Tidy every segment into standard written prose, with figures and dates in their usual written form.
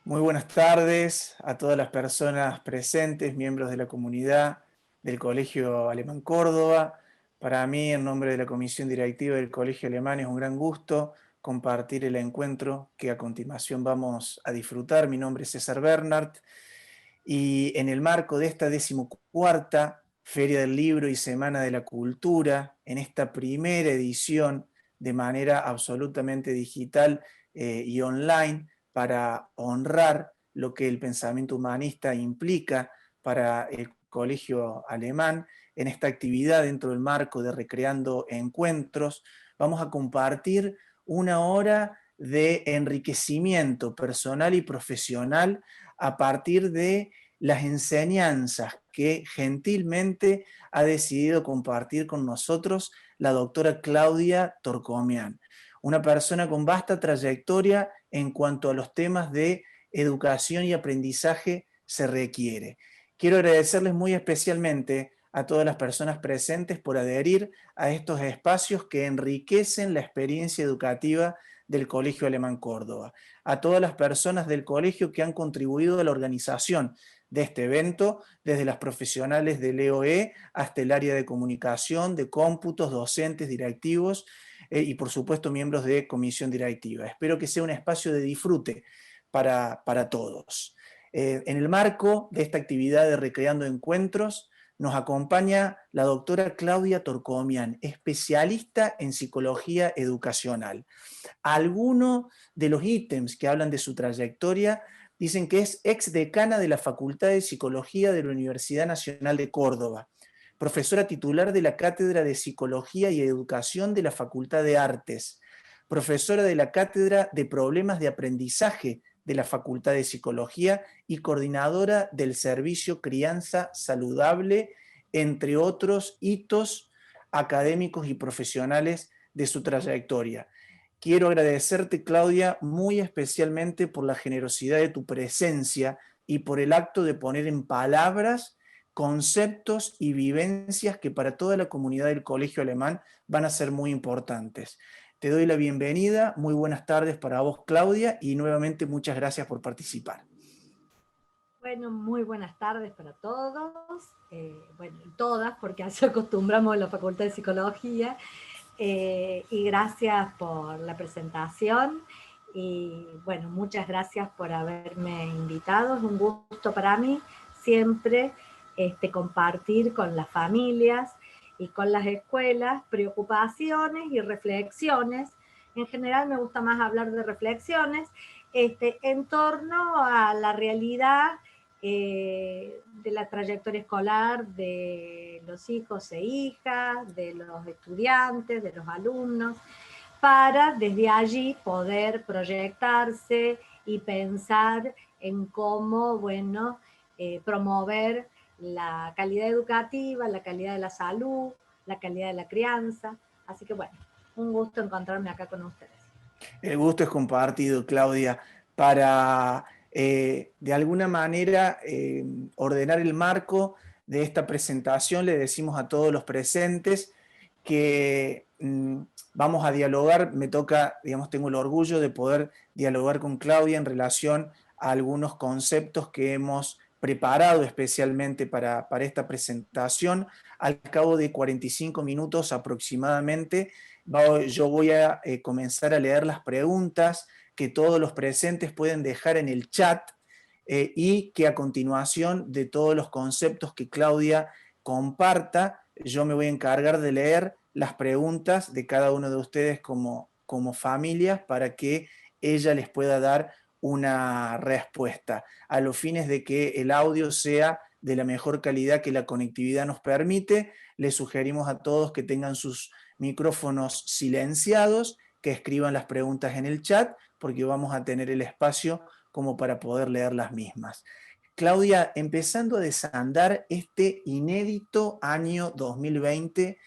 Muy buenas tardes a todas las personas presentes, miembros de la comunidad del Colegio Alemán Córdoba. Para mí, en nombre de la Comisión Directiva del Colegio Alemán, es un gran gusto compartir el encuentro que a continuación vamos a disfrutar. Mi nombre es César Bernhardt y en el marco de esta 14ª Feria del Libro y Semana de la Cultura, en esta primera edición de manera absolutamente digital y online, para honrar lo que el pensamiento humanista implica para el colegio alemán. En esta actividad, dentro del marco de Recreando Encuentros, vamos a compartir una hora de enriquecimiento personal y profesional a partir de las enseñanzas que gentilmente ha decidido compartir con nosotros la doctora Claudia Torcomian, una persona con vasta trayectoria en cuanto a los temas de educación y aprendizaje se requiere. Quiero agradecerles muy especialmente a todas las personas presentes por adherir a estos espacios que enriquecen la experiencia educativa del Colegio Alemán Córdoba, a todas las personas del colegio que han contribuido a la organización de este evento, desde las profesionales del EOE hasta el área de comunicación, de cómputos, docentes, directivos y por supuesto miembros de comisión directiva. Espero que sea un espacio de disfrute para todos. En el marco de esta actividad de Recreando Encuentros, nos acompaña la doctora Claudia Torcomian, especialista en psicología educacional. Algunos de los ítems que hablan de su trayectoria dicen que es exdecana de la Facultad de Psicología de la Universidad Nacional de Córdoba, profesora titular de la Cátedra de Psicología y Educación de la Facultad de Artes, profesora de la Cátedra de Problemas de Aprendizaje de la Facultad de Psicología y coordinadora del Servicio Crianza Saludable, entre otros hitos académicos y profesionales de su trayectoria. Quiero agradecerte, Claudia, muy especialmente por la generosidad de tu presencia y por el acto de poner en palabras conceptos y vivencias que para toda la comunidad del Colegio Alemán van a ser muy importantes. Te doy la bienvenida, muy buenas tardes para vos, Claudia, y nuevamente muchas gracias por participar. Bueno, muy buenas tardes para todos, bueno, y todas, porque así acostumbramos en la Facultad de Psicología, y gracias por la presentación, y bueno, muchas gracias por haberme invitado, es un gusto para mí siempre compartir con las familias y con las escuelas preocupaciones y reflexiones. En general me gusta más hablar de reflexiones en torno a la realidad de la trayectoria escolar de los hijos e hijas, de los estudiantes, de los alumnos, para desde allí poder proyectarse y pensar en cómo, bueno, promover la calidad educativa, la calidad de la salud, la calidad de la crianza. Así que bueno, un gusto encontrarme acá con ustedes. El gusto es compartido, Claudia, para de alguna manera ordenar el marco de esta presentación. Le decimos a todos los presentes que vamos a dialogar. Me toca, digamos, tengo el orgullo de poder dialogar con Claudia en relación a algunos conceptos que hemos preparado especialmente para esta presentación. Al cabo de 45 minutos aproximadamente, yo voy a comenzar a leer las preguntas que todos los presentes pueden dejar en el chat y que a continuación de todos los conceptos que Claudia comparta, yo me voy a encargar de leer las preguntas de cada uno de ustedes como familias para que ella les pueda dar una respuesta, a los fines de que el audio sea de la mejor calidad que la conectividad nos permite. Les sugerimos a todos que tengan sus micrófonos silenciados, que escriban las preguntas en el chat, porque vamos a tener el espacio como para poder leer las mismas. Claudia, empezando a desandar este inédito año 2020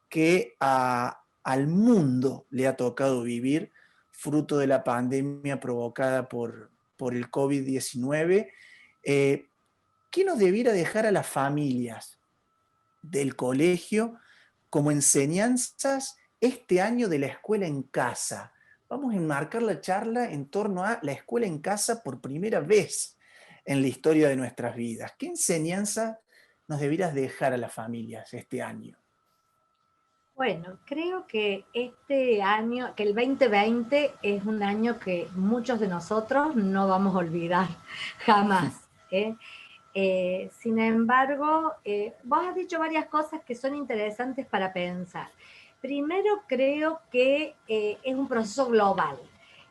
que al mundo le ha tocado vivir, fruto de la pandemia provocada por el COVID-19, ¿qué nos debiera dejar a las familias del colegio como enseñanzas este año de la escuela en casa? vamos a enmarcar la charla en torno a la escuela en casa por primera vez en la historia de nuestras vidas. ¿Qué enseñanza nos debieras dejar a las familias este año? Bueno, creo que este año, que el 2020 es un año que muchos de nosotros no vamos a olvidar jamás. ¿Eh? Sin embargo, vos has dicho varias cosas que son interesantes para pensar. Primero, creo que es un proceso global,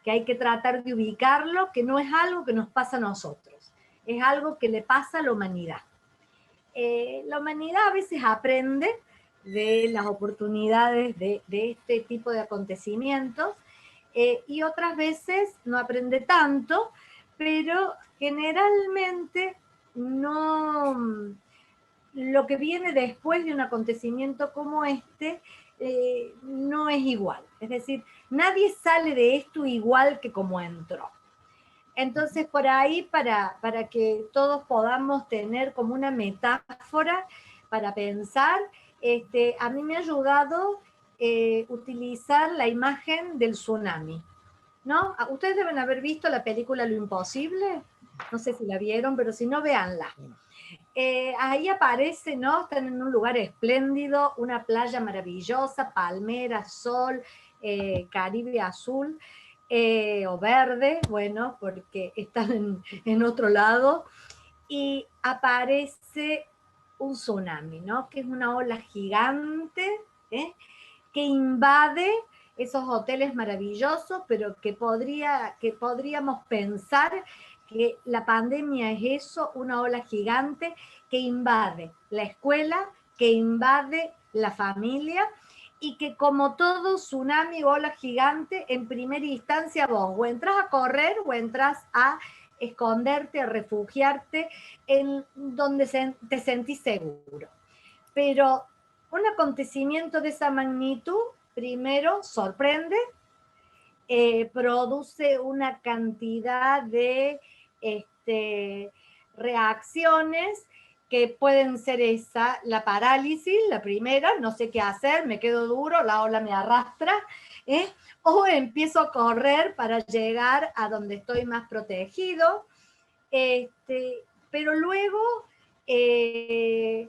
que hay que tratar de ubicarlo, que no es algo que nos pasa a nosotros, es algo que le pasa a la humanidad. La humanidad a veces aprende de las oportunidades de este tipo de acontecimientos y otras veces no aprende tanto, pero generalmente no, lo que viene después de un acontecimiento como este no es igual. Es decir, nadie sale de esto igual que como entró. Entonces, por ahí, para que todos podamos tener como una metáfora para pensar, a mí me ha ayudado utilizar la imagen del tsunami, ¿no? Ustedes deben haber visto la película Lo Imposible, no sé si la vieron, pero si no, véanla. Ahí aparece, ¿no? Están en un lugar espléndido, una playa maravillosa, palmeras, sol, Caribe azul o verde, bueno, porque están en otro lado, y aparece un tsunami, ¿no? Que es una ola gigante, ¿eh? Que invade esos hoteles maravillosos, pero que podríamos pensar que la pandemia es eso, una ola gigante que invade la escuela, que invade la familia y que como todo tsunami o ola gigante, en primera instancia vos o entras a correr o entras a esconderte, a refugiarte en donde te sentís seguro. Pero un acontecimiento de esa magnitud, primero, sorprende, produce una cantidad de reacciones que pueden ser esa, la parálisis, la primera, no sé qué hacer, me quedo duro, la ola me arrastra, ¿eh? O empiezo a correr para llegar a donde estoy más protegido, pero luego eh,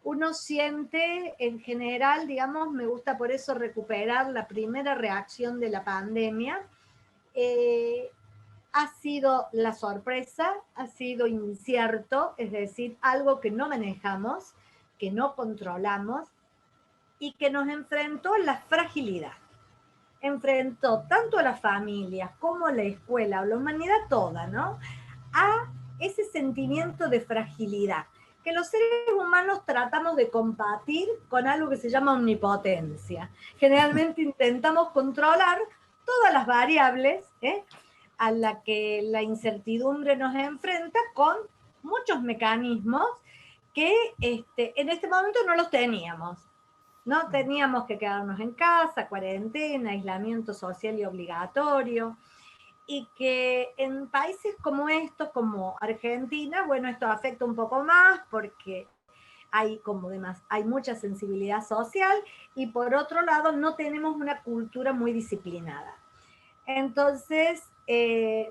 uno siente en general, digamos, me gusta por eso recuperar la primera reacción de la pandemia, eh, ha sido la sorpresa, ha sido incierto, es decir, algo que no manejamos, que no controlamos y que nos enfrentó a la fragilidad. Enfrentó tanto a las familias como a la escuela, a la humanidad toda, ¿no? A ese sentimiento de fragilidad que los seres humanos tratamos de combatir con algo que se llama omnipotencia. Generalmente intentamos controlar todas las variables a la que la incertidumbre nos enfrenta con muchos mecanismos que en este momento no los teníamos. No teníamos que quedarnos en casa, cuarentena, aislamiento social y obligatorio, y que en países como estos, como Argentina, bueno, esto afecta un poco más porque hay como demás, hay mucha sensibilidad social y por otro lado no tenemos una cultura muy disciplinada. Entonces,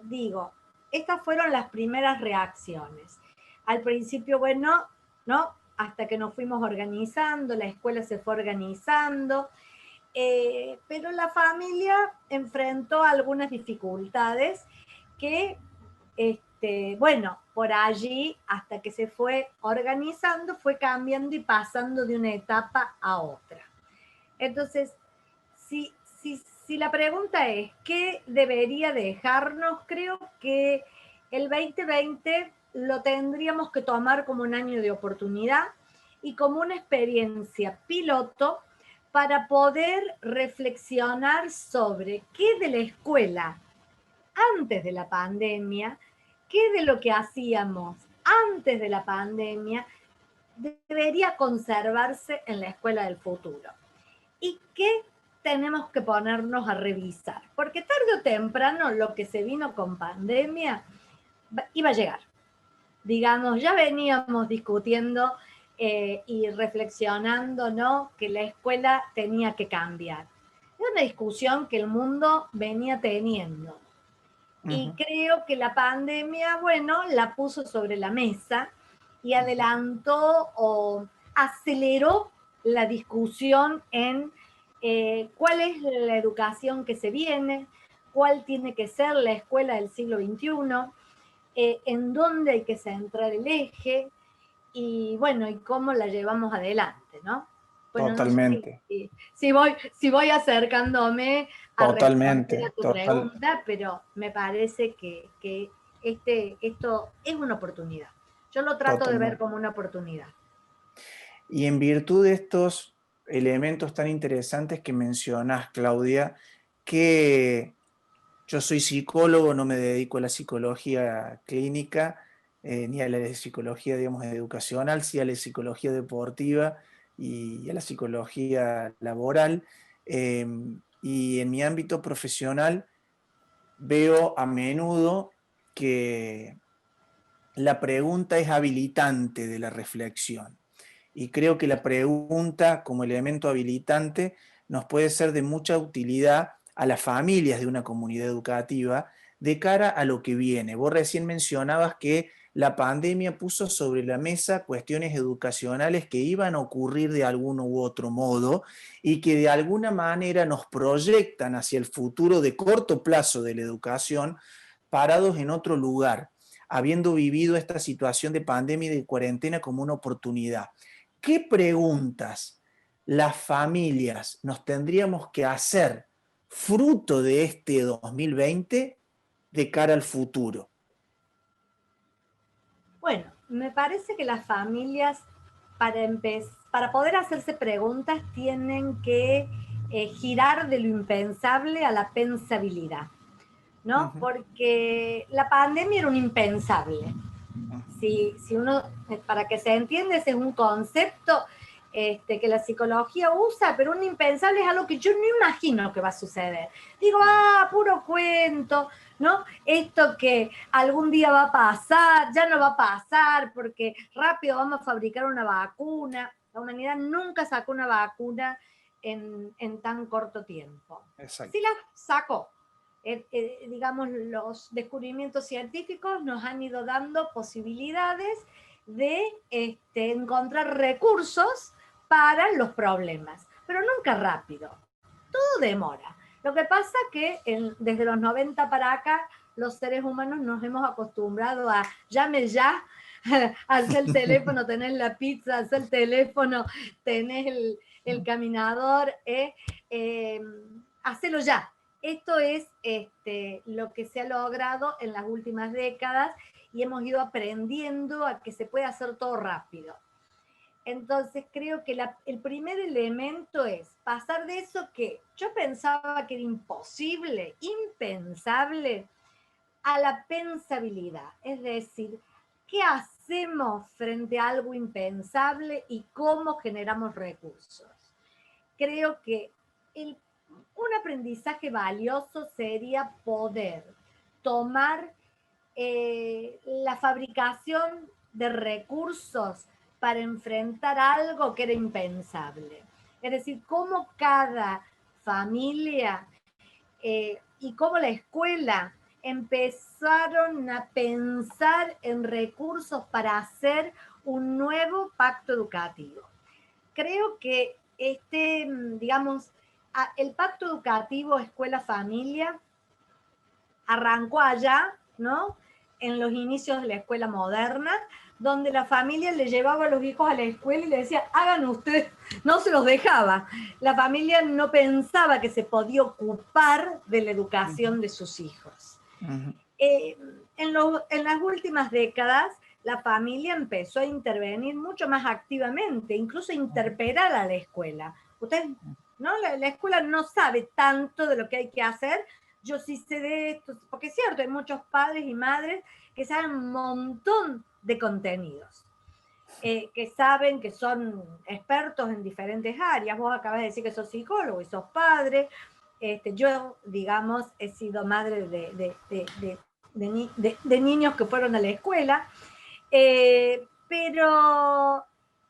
digo, estas fueron las primeras reacciones. Al principio, bueno, ¿no? Hasta que nos fuimos organizando, la escuela se fue organizando, pero la familia enfrentó algunas dificultades que, bueno, por allí, hasta que se fue organizando, fue cambiando y pasando de una etapa a otra. Entonces, si la pregunta es, ¿qué debería dejarnos? Creo que el 2020 lo tendríamos que tomar como un año de oportunidad y como una experiencia piloto para poder reflexionar sobre qué de la escuela antes de la pandemia, qué de lo que hacíamos antes de la pandemia debería conservarse en la escuela del futuro. ¿Y qué tenemos que ponernos a revisar? Porque tarde o temprano lo que se vino con pandemia iba a llegar. Digamos, ya veníamos discutiendo y reflexionando, ¿no? Que la escuela tenía que cambiar. una discusión que el mundo venía teniendo. Y creo que la pandemia, bueno, la puso sobre la mesa y adelantó o aceleró la discusión en cuál es la educación que se viene, cuál tiene que ser la escuela del siglo XXI, en dónde hay que centrar el eje y bueno, y cómo la llevamos adelante, ¿no? Bueno, no sé Totalmente, si voy acercándome a responder a totalmente, tu pregunta, pero me parece que esto es una oportunidad. Yo lo trato de ver totalmente. como una oportunidad. Y en virtud de estos elementos tan interesantes que mencionas, Claudia, que yo soy psicólogo, no me dedico a la psicología clínica, ni a la psicología, digamos, educacional, sí a la psicología deportiva y a la psicología laboral. Eh, y en mi ámbito profesional veo a menudo que la pregunta es habilitante de la reflexión. Y creo que la pregunta como elemento habilitante nos puede ser de mucha utilidad a las familias de una comunidad educativa de cara a lo que viene. Vos recién mencionabas que la pandemia puso sobre la mesa cuestiones educacionales que iban a ocurrir de alguno u otro modo y que de alguna manera nos proyectan hacia el futuro de corto plazo de la educación parados en otro lugar, habiendo vivido esta situación de pandemia y de cuarentena como una oportunidad. ¿Qué preguntas las familias nos tendríamos que hacer fruto de este 2020 de cara al futuro? Bueno, me parece que las familias para poder hacerse preguntas tienen que girar de lo impensable a la pensabilidad, Uh ¿no? -huh, Porque la pandemia era un impensable. uh -huh. Si uno, para que se entienda, ese es un concepto que la psicología usa, pero un impensable es algo que yo no imagino que va a suceder. Digo, puro cuento, ¿no? Esto que algún día va a pasar, ya no va a pasar, porque rápido vamos a fabricar una vacuna. La humanidad nunca sacó una vacuna en tan corto tiempo. Sí Exacto. la sacó, digamos, los descubrimientos científicos nos han ido dando posibilidades de encontrar recursos para los problemas, pero nunca rápido, todo demora. Lo que pasa que desde los 90 para acá, los seres humanos nos hemos acostumbrado a llame ya, hacer el teléfono, tenés la pizza, hacer el teléfono, tenés el caminador, hacelo ya. Esto es lo que se ha logrado en las últimas décadas y hemos ido aprendiendo a que se puede hacer todo rápido. Entonces creo que el primer elemento es pasar de eso que yo pensaba que era imposible, impensable, a la pensabilidad. Es decir, ¿qué hacemos frente a algo impensable y cómo generamos recursos? Creo que un aprendizaje valioso sería poder tomar la fabricación de recursos para enfrentar algo que era impensable. Es decir, cómo cada familia y cómo la escuela empezaron a pensar en recursos para hacer un nuevo pacto educativo. Creo que digamos, el pacto educativo escuela-familia arrancó allá, ¿no? En los inicios de la escuela moderna, donde la familia le llevaba a los hijos a la escuela y le decía, hagan ustedes, no se los dejaba. La familia no pensaba que se podía ocupar de la educación de sus hijos. En las últimas décadas, la familia empezó a intervenir mucho más activamente, incluso a interpelar a la escuela. Usted, ¿no? La escuela no sabe tanto de lo que hay que hacer, yo sí sé de esto, porque es cierto, hay muchos padres y madres que saben un montón de contenidos, que saben que son expertos en diferentes áreas. Vos acabas de decir que sos psicólogo y sos padre. Yo, digamos, he sido madre de niños que fueron a la escuela, pero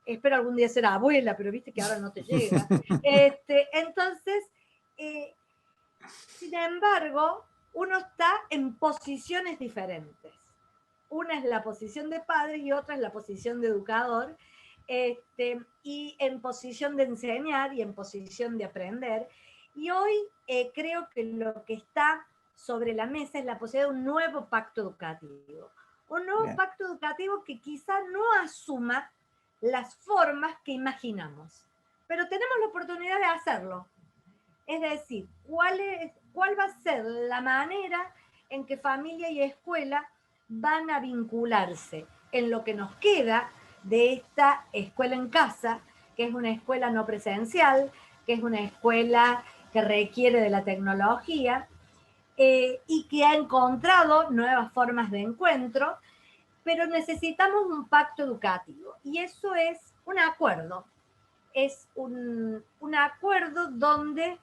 espero algún día ser abuela, pero viste que ahora no te llega. Entonces, Eh, Sin embargo, uno está en posiciones diferentes. Una es la posición de padre y otra es la posición de educador, y en posición de enseñar y en posición de aprender. Y hoy creo que lo que está sobre la mesa es la posibilidad de un nuevo pacto educativo. Un nuevo Bien. pacto educativo que quizá no asuma las formas que imaginamos, pero tenemos la oportunidad de hacerlo. Es decir, ¿cuál va a ser la manera en que familia y escuela van a vincularse en lo que nos queda de esta escuela en casa, que es una escuela no presencial, que es una escuela que requiere de la tecnología, y que ha encontrado nuevas formas de encuentro, pero necesitamos un pacto educativo y eso es un acuerdo, es un acuerdo donde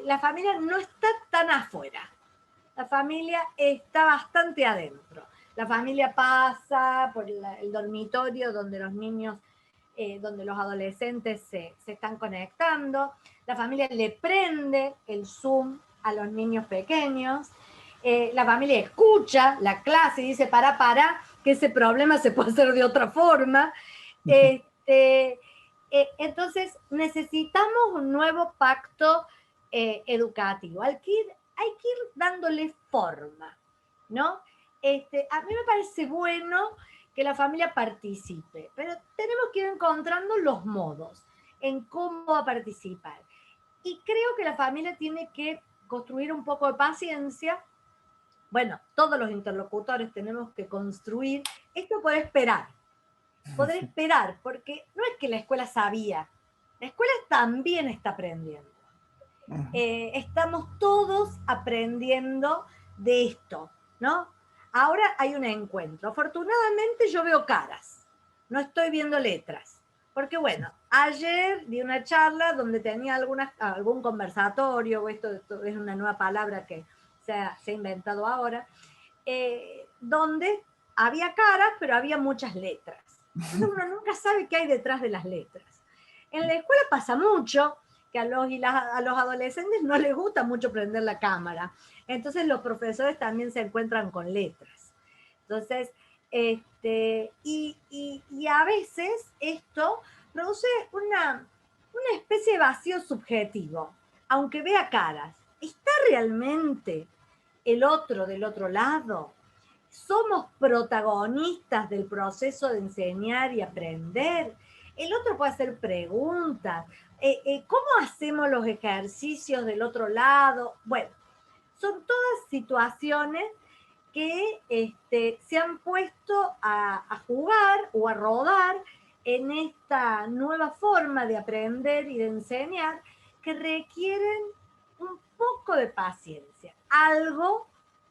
la familia no está tan afuera, la familia está bastante adentro. La familia pasa por el dormitorio donde los niños, donde los adolescentes se están conectando, la familia le prende el Zoom a los niños pequeños, la familia escucha la clase y dice, para, que ese problema se puede hacer de otra forma. Entonces, necesitamos un nuevo pacto educativo. Hay que ir dándole forma, ¿no? A mí me parece bueno que la familia participe, pero tenemos que ir encontrando los modos en cómo va a participar. Y creo que la familia tiene que construir un poco de paciencia. Bueno, todos los interlocutores tenemos que construir esto poder esperar, porque no es que la escuela sabía, la escuela también está aprendiendo. Estamos todos aprendiendo de esto, ¿no? Ahora hay un encuentro. Afortunadamente yo veo caras, no estoy viendo letras. Porque bueno, ayer di una charla donde tenía algún conversatorio, o esto es una nueva palabra que se ha inventado ahora, donde había caras, pero había muchas letras. Entonces uno nunca sabe qué hay detrás de las letras. En la escuela pasa mucho que a los adolescentes no les gusta mucho prender la cámara. Entonces los profesores también se encuentran con letras. Entonces, y a veces esto produce una especie de vacío subjetivo, aunque vea caras. ¿Está realmente el otro del otro lado? ¿Somos protagonistas del proceso de enseñar y aprender? El otro puede hacer preguntas. ¿Cómo hacemos los ejercicios del otro lado? Bueno, son todas situaciones que se han puesto a jugar o a rodar en esta nueva forma de aprender y de enseñar que requieren un poco de paciencia. Algo,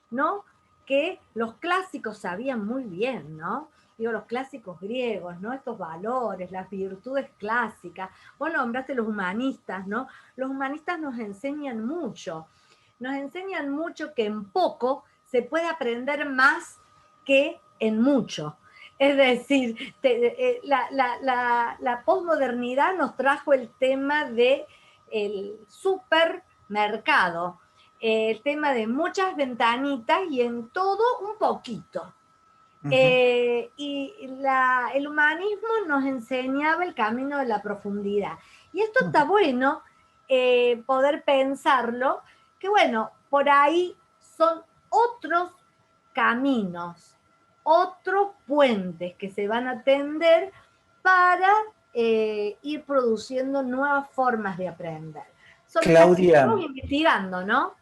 ¿no? Que los clásicos sabían muy bien, ¿no? Digo, los clásicos griegos, ¿no? Estos valores, las virtudes clásicas. Vos nombraste los humanistas, ¿no? Los humanistas nos enseñan mucho que en poco se puede aprender más que en mucho. Es decir, la posmodernidad nos trajo el tema del supermercado, el tema de muchas ventanitas y en todo un poquito. Y el humanismo nos enseñaba el camino de la profundidad. Y esto está bueno, poder pensarlo, que bueno, por ahí son otros caminos, otros puentes que se van a tender para ir produciendo nuevas formas de aprender, sobre las que Claudia, estamos investigando, ¿no?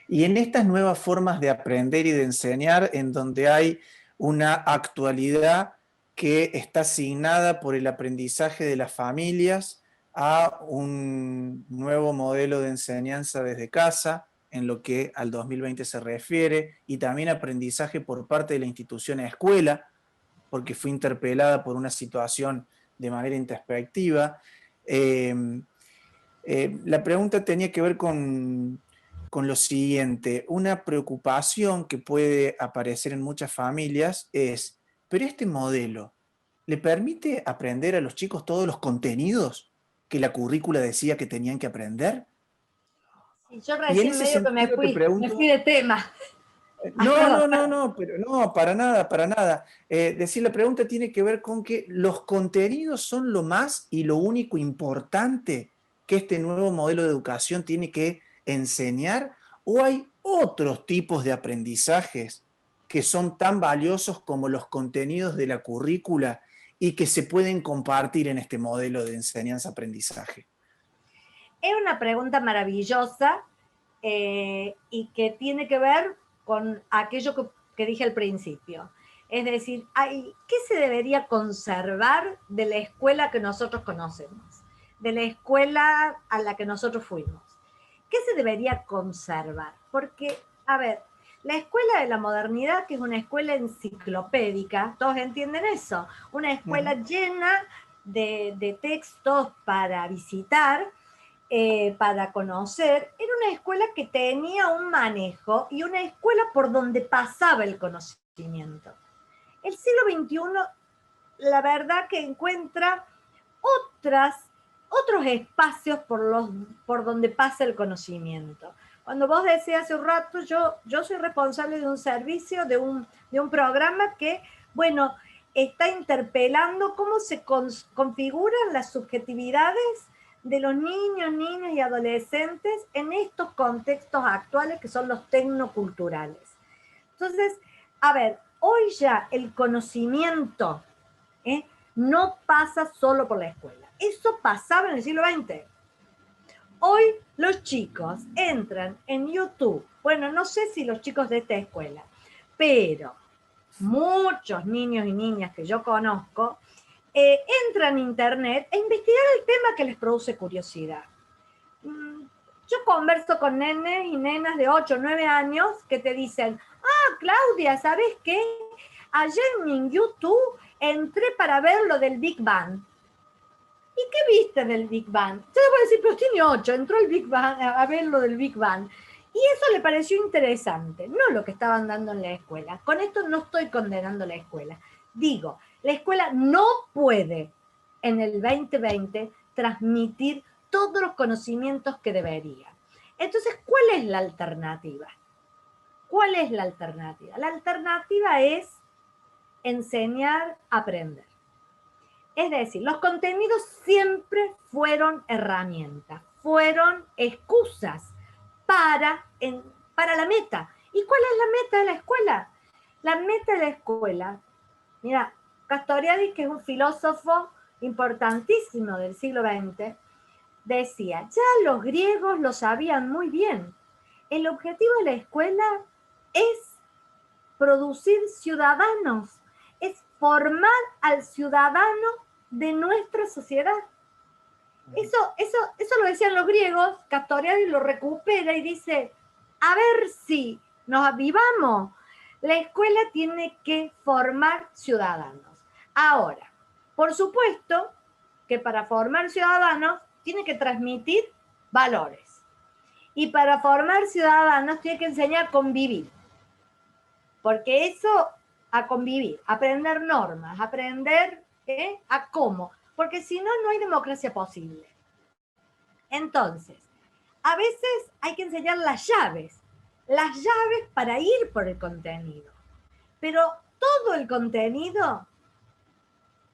y en estas nuevas formas de aprender y de enseñar, en donde hay una actualidad que está asignada por el aprendizaje de las familias a un nuevo modelo de enseñanza desde casa, en lo que al 2020 se refiere, y también aprendizaje por parte de la institución escuela, porque fue interpelada por una situación de manera introspectiva. La pregunta tenía que ver con lo siguiente. Una preocupación que puede aparecer en muchas familias es, ¿pero este modelo le permite aprender a los chicos todos los contenidos que la currícula decía que tenían que aprender? Y yo Y en recién ese medio que sentido te me pregunto, fui de tema. no, Perdón, no, no, perdón. no, pero no, para nada, para nada. Decir, la pregunta tiene que ver con que los contenidos son lo más y lo único importante que este nuevo modelo de educación tiene que enseñar, o hay otros tipos de aprendizajes que son tan valiosos como los contenidos de la currícula y que se pueden compartir en este modelo de enseñanza-aprendizaje. Es una pregunta maravillosa y que tiene que ver con aquello que dije al principio. Es decir, ¿qué se debería conservar de la escuela que nosotros conocemos? De la escuela a la que nosotros fuimos. ¿Qué se debería conservar? Porque, a ver, la escuela de la modernidad, que es una escuela enciclopédica, todos entienden eso, una escuela llena de textos para visitar, para conocer, era una escuela que tenía un manejo y una escuela por donde pasaba el conocimiento. El siglo XXI, la verdad que encuentra otras, otros espacios por donde pasa el conocimiento. Cuando vos decías hace un rato, yo soy responsable de un servicio, de un programa que, bueno, está interpelando cómo se configuran las subjetividades de los niños, niñas y adolescentes en estos contextos actuales que son los tecnoculturales. Entonces, a ver, hoy ya el conocimiento no pasa solo por la escuela. Eso pasaba en el siglo XX. Hoy los chicos entran en YouTube, bueno, no sé si los chicos de esta escuela, pero muchos niños y niñas que yo conozco entran a internet a investigar el tema que les produce curiosidad. Yo converso con nenes y nenas de 8 o 9 años que te dicen, Claudia, ¿sabes qué? Ayer en YouTube entré para ver lo del Big Bang. ¿Y qué viste del Big Bang? Yo le voy a decir, pero tiene 8, entró el Big Bang a ver lo del Big Bang. Y eso le pareció interesante, no lo que estaban dando en la escuela. Con esto no estoy condenando la escuela. Digo, la escuela no puede en el 2020 transmitir todos los conocimientos que debería. Entonces, ¿cuál es la alternativa? ¿Cuál es la alternativa? La alternativa es enseñar a aprender. Es decir, los contenidos siempre fueron herramientas, fueron excusas para, para la meta. ¿Y cuál es la meta de la escuela? La meta de la escuela, mira, Castoriadis, que es un filósofo importantísimo del siglo XX, decía, ya los griegos lo sabían muy bien. El objetivo de la escuela es producir ciudadanos, es formar al ciudadano de nuestra sociedad. Eso lo decían los griegos, Castoriadis lo recupera y dice, a ver si nos avivamos, la escuela tiene que formar ciudadanos. Ahora, por supuesto que para formar ciudadanos tiene que transmitir valores. Y para formar ciudadanos tiene que enseñar a convivir. Porque eso, a convivir, aprender normas, aprender a cómo. Porque si no, no hay democracia posible. Entonces, a veces hay que enseñar las llaves para ir por el contenido. Pero todo el contenido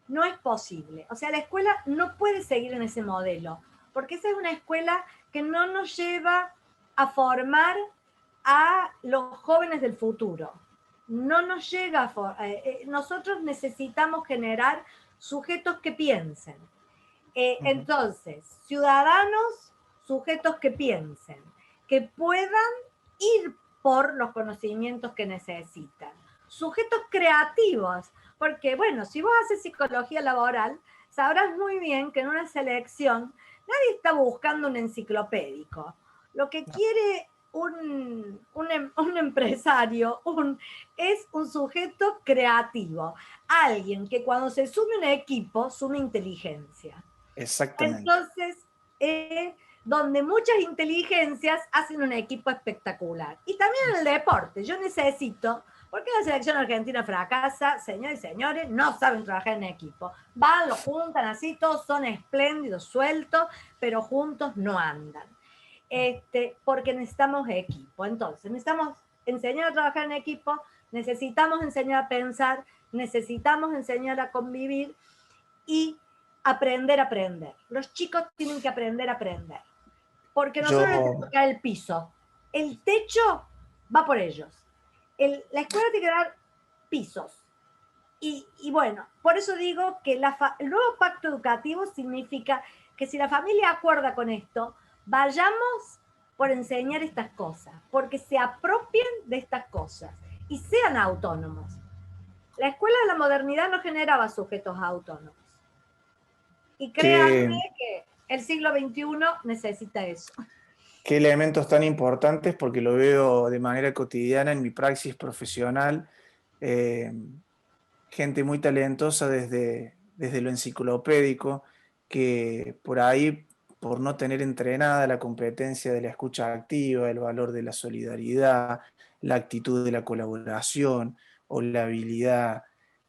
no es posible. O sea, la escuela no puede seguir en ese modelo, porque esa es una escuela que no nos lleva a formar a los jóvenes del futuro. No nos llega a nosotros necesitamos generar sujetos que piensen. Entonces, ciudadanos, sujetos que piensen, que puedan ir por los conocimientos que necesitan. Sujetos creativos, porque bueno, si vos haces psicología laboral, sabrás muy bien que en una selección nadie está buscando un enciclopédico. Lo que quiere un empresario es un sujeto creativo, alguien que cuando se sume a un equipo, sume inteligencia. Exactamente. Entonces, donde muchas inteligencias hacen un equipo espectacular. Y también en el deporte, yo necesito, porque la selección argentina fracasa, señores y señores, no saben trabajar en equipo. Van, lo juntan así, todos son espléndidos, sueltos, pero juntos no andan. porque necesitamos equipo. Entonces, necesitamos enseñar a trabajar en equipo, necesitamos enseñar a pensar, necesitamos enseñar a convivir y aprender a aprender. Los chicos tienen que aprender a aprender, porque nosotros les tenemos Yo, que dar el piso. El techo va por ellos. La escuela tiene que dar pisos. Y bueno, por eso digo que el nuevo pacto educativo significa que si la familia acuerda con esto, vayamos por enseñar estas cosas, porque se apropien de estas cosas y sean autónomos. La escuela de la modernidad no generaba sujetos autónomos. Y créanme qué, que el siglo XXI necesita eso. qué elementos tan importantes porque lo veo de manera cotidiana en mi praxis profesional. eh, Gente muy talentosa desde lo enciclopédico, que por ahí, por no tener entrenada la competencia de la escucha activa, el valor de la solidaridad, la actitud de la colaboración o la habilidad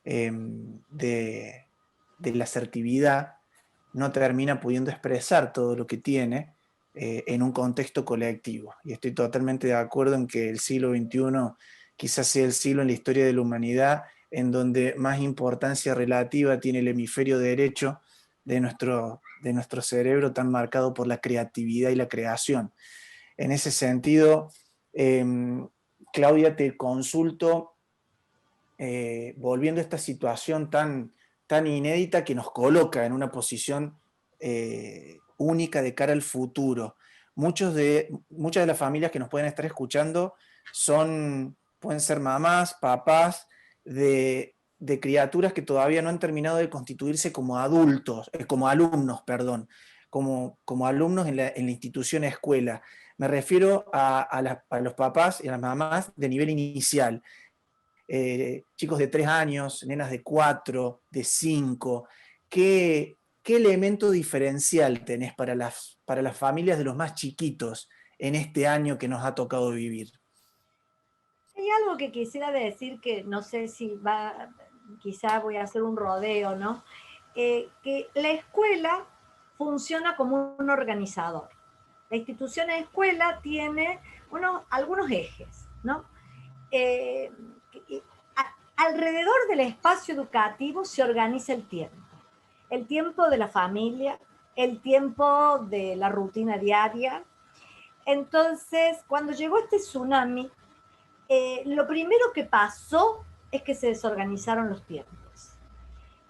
de, de la asertividad, no termina pudiendo expresar todo lo que tiene en un contexto colectivo. Y estoy totalmente de acuerdo en que el siglo XXI quizás sea el siglo en la historia de la humanidad en donde más importancia relativa tiene el hemisferio derecho de nuestro cerebro tan marcado por la creatividad y la creación. En ese sentido, eh, Claudia, te consulto, volviendo a esta situación tan inédita que nos coloca en una posición única de cara al futuro. Muchas de las familias que nos pueden estar escuchando pueden ser mamás, papás de criaturas que todavía no han terminado de constituirse como adultos, como alumnos, perdón, como alumnos en la institución escuela. Me refiero a los papás y a las mamás de nivel inicial, chicos de 3 años, nenas de 4, de 5. ¿Qué elemento diferencial tenés para las familias de los más chiquitos en este año que nos ha tocado vivir? Hay algo que quisiera decir que no sé si va, quizá voy a hacer un rodeo, ¿no? Que la escuela funciona como un organizador. La institución de escuela tiene algunos ejes, ¿no? Eh, Alrededor del espacio educativo se organiza el tiempo. El tiempo de la familia, el tiempo de la rutina diaria. Entonces, cuando llegó este tsunami, lo primero que pasó es que se desorganizaron los tiempos.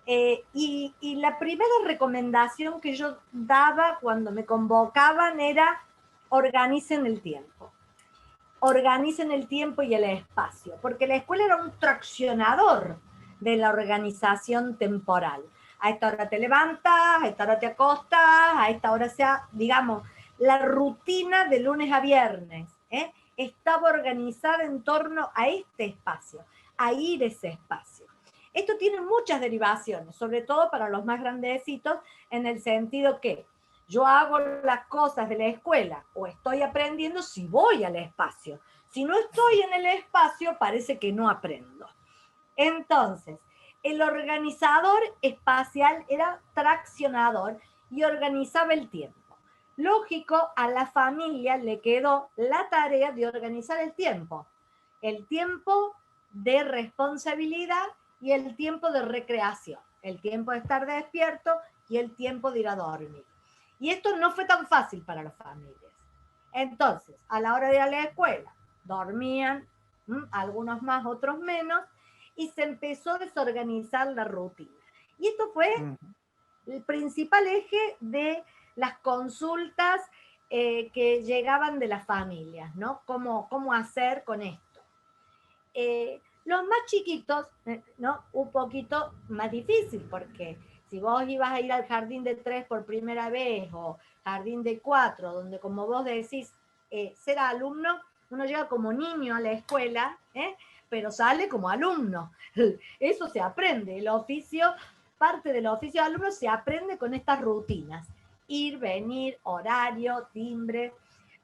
Y la primera recomendación que yo daba cuando me convocaban era organicen el tiempo. Organicen el tiempo y el espacio, porque la escuela era un traccionador de la organización temporal. A esta hora te levantas, a esta hora te acostas, a esta hora sea, digamos, la rutina de lunes a viernes, estaba organizada en torno a este espacio, a ir ese espacio. Esto tiene muchas derivaciones, sobre todo para los más grandecitos, en el sentido que yo hago las cosas de la escuela o estoy aprendiendo si voy al espacio. Si no estoy en el espacio, parece que no aprendo. Entonces, el organizador espacial era traccionador y organizaba el tiempo. Lógico, a la familia le quedó la tarea de organizar el tiempo de responsabilidad y el tiempo de recreación, el tiempo de estar despierto y el tiempo de ir a dormir. Y esto no fue tan fácil para las familias. Entonces, a la hora de ir a la escuela, dormían, algunos más, otros menos, y se empezó a desorganizar la rutina. Y esto fue el principal eje de las consultas que llegaban de las familias, ¿no? ¿Cómo hacer con esto? Los más chiquitos, ¿no? Un poquito más difícil, porque si vos ibas a ir al jardín de 3 por primera vez o jardín de 4, donde como vos decís, ser alumno, uno llega como niño a la escuela, pero sale como alumno. Eso se aprende, el oficio, parte del oficio de alumno se aprende con estas rutinas. Ir, venir, horario, timbre,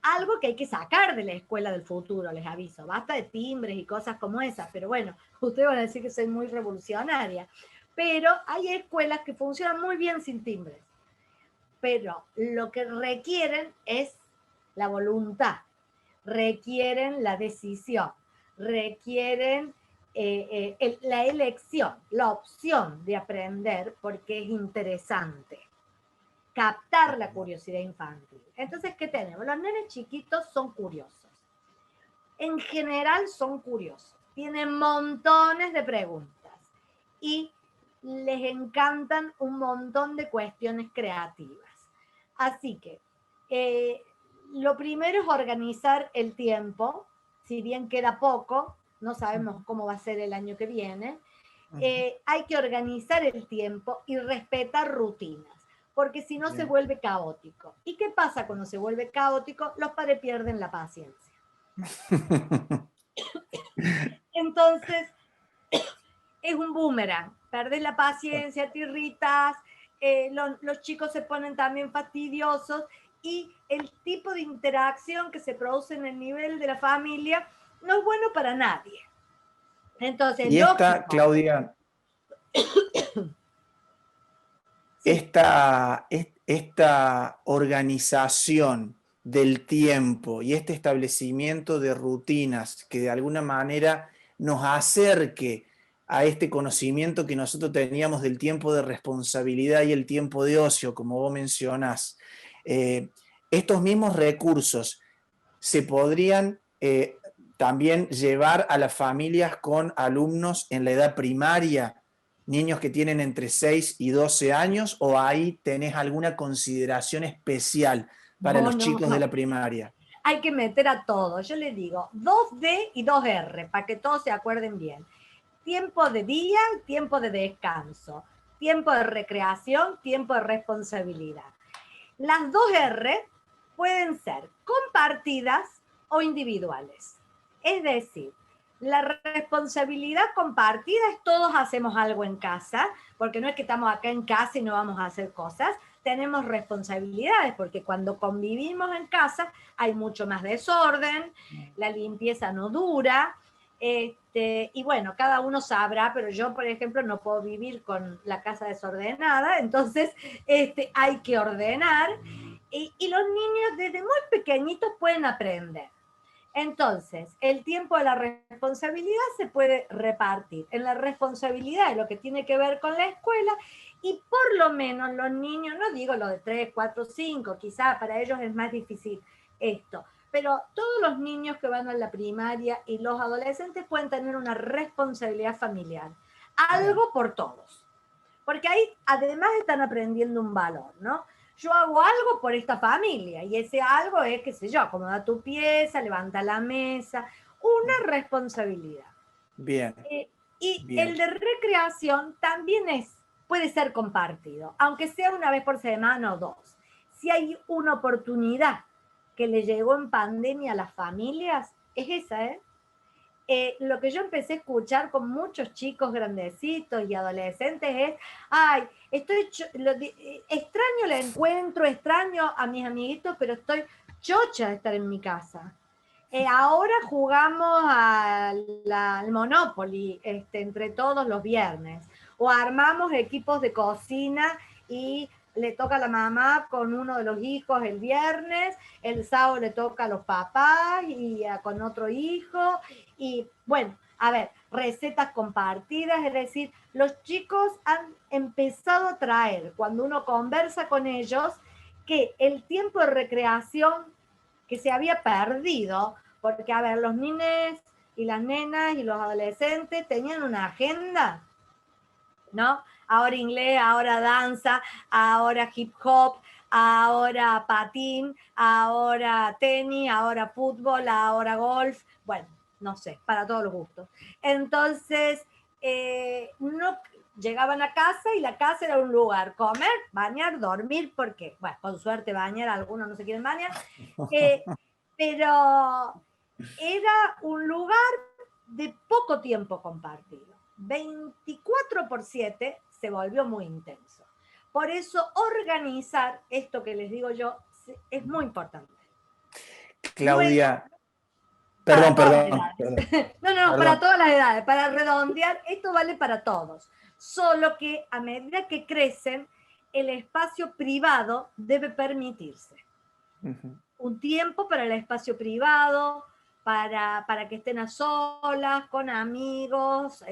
algo que hay que sacar de la escuela del futuro, les aviso. Basta de timbres y cosas como esas, pero bueno, ustedes van a decir que soy muy revolucionaria. Pero hay escuelas que funcionan muy bien sin timbres. Pero lo que requieren es la voluntad, requieren la decisión, requieren la elección, la opción de aprender porque es interesante. Captar la curiosidad infantil. Entonces, ¿qué tenemos? Los nenes chiquitos son curiosos. En general son curiosos. Tienen montones de preguntas. Y les encantan un montón de cuestiones creativas. Así que lo primero es organizar el tiempo, si bien queda poco, no sabemos cómo va a ser el año que viene, hay que organizar el tiempo y respetar rutinas, porque si no se vuelve caótico. ¿Y qué pasa cuando se vuelve caótico? Los padres pierden la paciencia. Entonces, es un boomerang, perdés la paciencia, te irritas, los chicos se ponen también fastidiosos y el tipo de interacción que se produce en el nivel de la familia no es bueno para nadie. Entonces, y esta, lógico. Claudia, Sí. esta organización del tiempo y este establecimiento de rutinas que de alguna manera nos acerque a este conocimiento que nosotros teníamos del tiempo de responsabilidad y el tiempo de ocio, como vos mencionás, estos mismos recursos se podrían también llevar a las familias con alumnos en la edad primaria, niños que tienen entre 6 y 12 años, o ahí tenés alguna consideración especial para los chicos de la primaria? Hay que meter a todos. Yo les digo 2D y 2R para que todos se acuerden bien. Tiempo de día, tiempo de descanso, tiempo de recreación, tiempo de responsabilidad. Las 2R pueden ser compartidas o individuales. Es decir, la responsabilidad compartida es todos hacemos algo en casa, porque no es que estamos acá en casa y no vamos a hacer cosas, tenemos responsabilidades, porque cuando convivimos en casa hay mucho más desorden, la limpieza no dura, y bueno, cada uno sabrá, pero yo, por ejemplo, no puedo vivir con la casa desordenada, entonces hay que ordenar, y los niños desde muy pequeñitos pueden aprender. Entonces, el tiempo de la responsabilidad se puede repartir. En la responsabilidad de lo que tiene que ver con la escuela, y por lo menos los niños, no digo lo de 3, 4, 5, quizá para ellos es más difícil esto, pero todos los niños que van a la primaria y los adolescentes pueden tener una responsabilidad familiar. Algo por todos. Porque ahí además están aprendiendo un valor, ¿no? Yo hago algo por esta familia y ese algo es, qué sé yo, acomoda tu pieza, levanta la mesa, una responsabilidad. Bien. Y Bien. el de recreación también puede ser compartido, aunque sea una vez por semana o dos. Si hay una oportunidad que le llegó en pandemia a las familias, es esa, ¿eh? Lo que yo empecé a escuchar con muchos chicos grandecitos y adolescentes es, ay, extraño el encuentro, extraño a mis amiguitos, pero estoy chocha de estar en mi casa. Ahora jugamos al Monopoly entre todos los viernes, o armamos equipos de cocina y le toca a la mamá con uno de los hijos el viernes, el sábado le toca a los papás y con otro hijo, y bueno, a ver, recetas compartidas, es decir, los chicos han empezado a traer, cuando uno conversa con ellos, que el tiempo de recreación que se había perdido, porque a ver, los niños y las nenas y los adolescentes tenían una agenda, ¿no? Ahora inglés, ahora danza, ahora hip hop, ahora patín, ahora tenis, ahora fútbol, ahora golf, bueno, no sé, para todos los gustos. Entonces, no llegaban a casa y la casa era un lugar, comer, bañar, dormir, porque, bueno, con suerte bañar, algunos no se quieren bañar, pero era un lugar de poco tiempo compartido. 24/7 se volvió muy intenso. Por eso organizar esto que les digo yo es muy importante. Claudia, Luego, para perdón, todas las perdón, edades. perdón, No, para perdón. todas las edades. Para redondear, esto vale para todos. Solo que a medida que crecen, el espacio privado debe permitirse. un tiempo para el espacio privado, para que estén a solas, con amigos,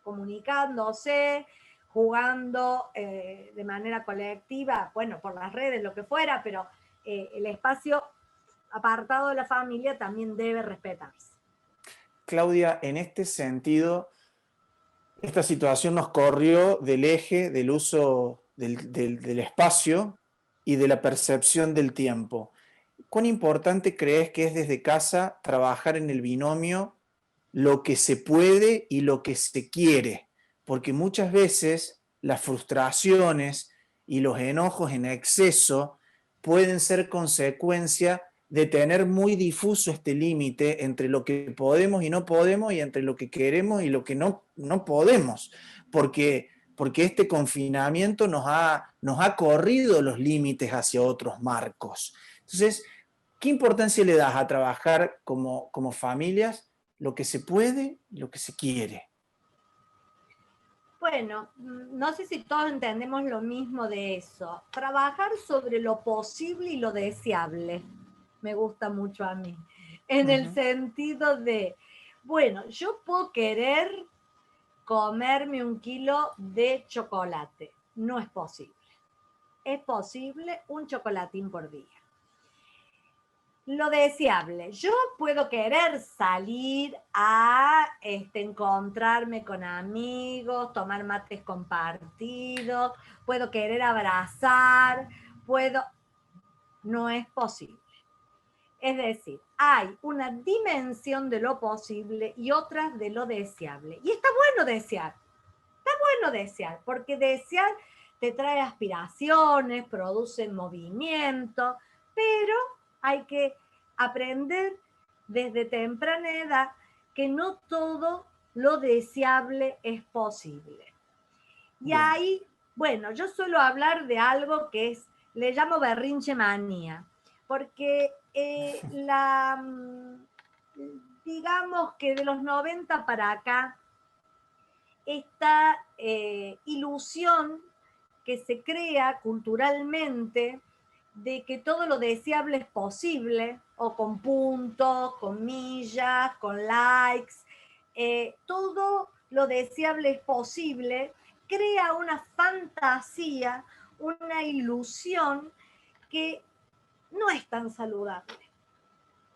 comunicándose, jugando de manera colectiva, bueno, por las redes, lo que fuera, pero el espacio apartado de la familia también debe respetarse. Claudia, en este sentido, esta situación nos corrió del eje del uso del espacio y de la percepción del tiempo. ¿Cuán importante crees que es desde casa trabajar en el binomio lo que se puede y lo que se quiere? Porque muchas veces las frustraciones y los enojos en exceso pueden ser consecuencia de tener muy difuso este límite entre lo que podemos y no podemos, y entre lo que queremos y lo que no podemos, porque este confinamiento nos ha corrido los límites hacia otros marcos. Entonces, ¿qué importancia le das a trabajar como familias lo que se puede y lo que se quiere? Bueno, no sé si todos entendemos lo mismo de eso. Trabajar sobre lo posible y lo deseable me gusta mucho a mí. En el Ujú. sentido de, bueno, yo puedo querer comerme 1 kilo de chocolate. No es posible. Es posible un chocolatín por día. Lo deseable. Yo puedo querer salir a encontrarme con amigos, tomar mates compartidos, puedo querer abrazar, puedo... No es posible. Es decir, hay una dimensión de lo posible y otras de lo deseable. Y está bueno desear, porque desear te trae aspiraciones, produce movimiento, pero hay que aprender desde temprana edad que no todo lo deseable es posible. Y Bien. ahí, bueno, yo suelo hablar de algo que es, le llamo berrinche manía, porque digamos que de los 90 para acá, esta ilusión que se crea culturalmente de que todo lo deseable es posible, o con puntos, con millas, con likes, todo lo deseable es posible, crea una fantasía, una ilusión que no es tan saludable,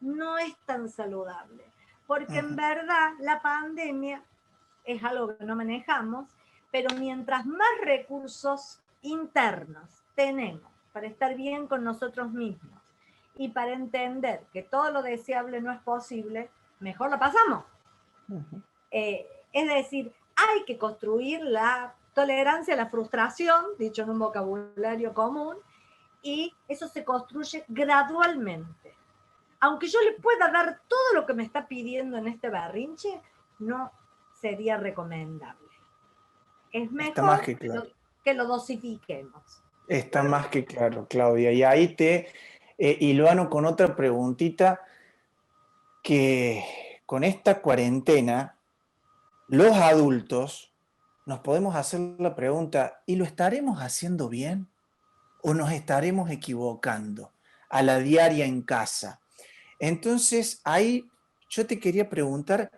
no es tan saludable, porque en Ujú. verdad la pandemia es algo que no manejamos, pero mientras más recursos internos tenemos para estar bien con nosotros mismos y para entender que todo lo deseable no es posible, mejor lo pasamos. Ujú. Es decir, hay que construir la tolerancia a la frustración, dicho en un vocabulario común, y eso se construye gradualmente. Aunque yo le pueda dar todo lo que me está pidiendo en este berrinche, no sería recomendable. Es Está más mejor que claro. que lo dosifiquemos. Está más que claro, Claudia. Y ahí hilvano con otra preguntita, que con esta cuarentena, los adultos nos podemos hacer la pregunta: ¿y lo estaremos haciendo bien o nos estaremos equivocando a la diaria en casa? Entonces, ahí yo te quería preguntar,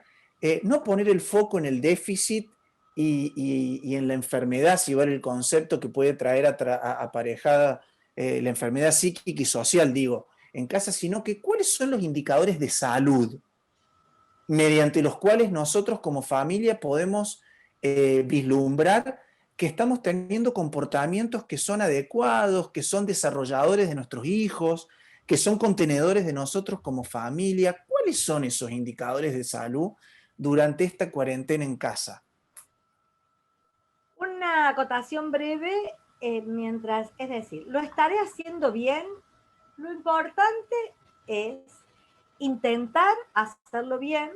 no poner el foco en el déficit y en la enfermedad, si vale el concepto que puede traer aparejada la enfermedad psíquica y social, digo, en casa, sino que cuáles son los indicadores de salud mediante los cuales nosotros como familia podemos vislumbrar que estamos teniendo comportamientos que son adecuados, que son desarrolladores de nuestros hijos, que son contenedores de nosotros como familia. ¿Cuáles son esos indicadores de salud durante esta cuarentena en casa? Una acotación breve, mientras, es decir, lo estaré haciendo bien. Lo importante es intentar hacerlo bien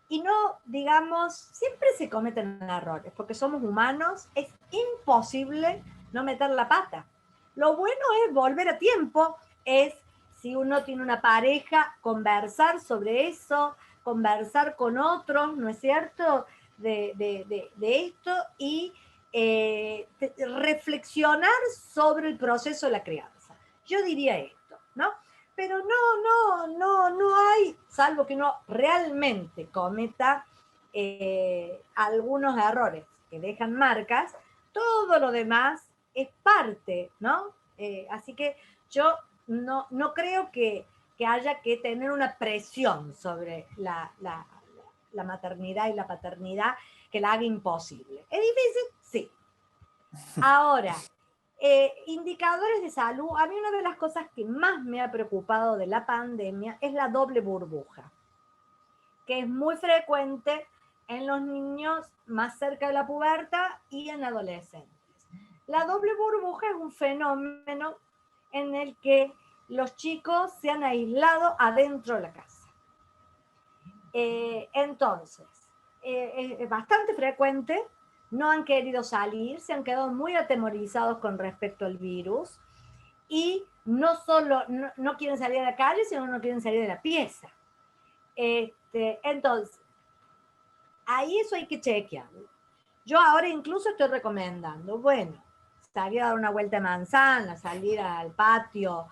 y no, digamos, siempre se cometen errores, porque somos humanos, es imposible no meter la pata. Lo bueno es volver a tiempo, es si uno tiene una pareja, conversar sobre eso, conversar con otros, ¿no es cierto?, de esto y reflexionar sobre el proceso de la crianza. Yo diría esto. ¿no? Pero no hay, salvo que uno realmente cometa algunos errores que dejan marcas, todo lo demás es parte, ¿no? Así que yo no creo que haya que tener una presión sobre la maternidad y la paternidad que la haga imposible. ¿Es difícil? Sí. Ahora, indicadores de salud. A mí una de las cosas que más me ha preocupado de la pandemia es la doble burbuja, que es muy frecuente en los niños más cerca de la pubertad y en adolescentes. La doble burbuja es un fenómeno en el que los chicos se han aislado adentro de la casa. Entonces, es bastante frecuente, no han querido salir, se han quedado muy atemorizados con respecto al virus y no solo no quieren salir a la calle, sino no quieren salir de la pieza. Entonces, ahí eso hay que chequearlo. Yo ahora incluso estoy recomendando, bueno, salir a dar una vuelta de manzana, salir al patio,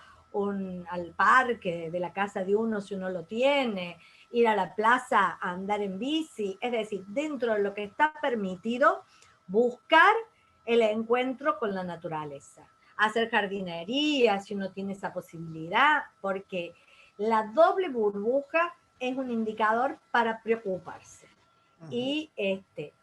al parque de la casa de uno si uno lo tiene, ir a la plaza a andar en bici, es decir, dentro de lo que está permitido, buscar el encuentro con la naturaleza, hacer jardinería si uno tiene esa posibilidad, porque la doble burbuja es un indicador para preocuparse. Y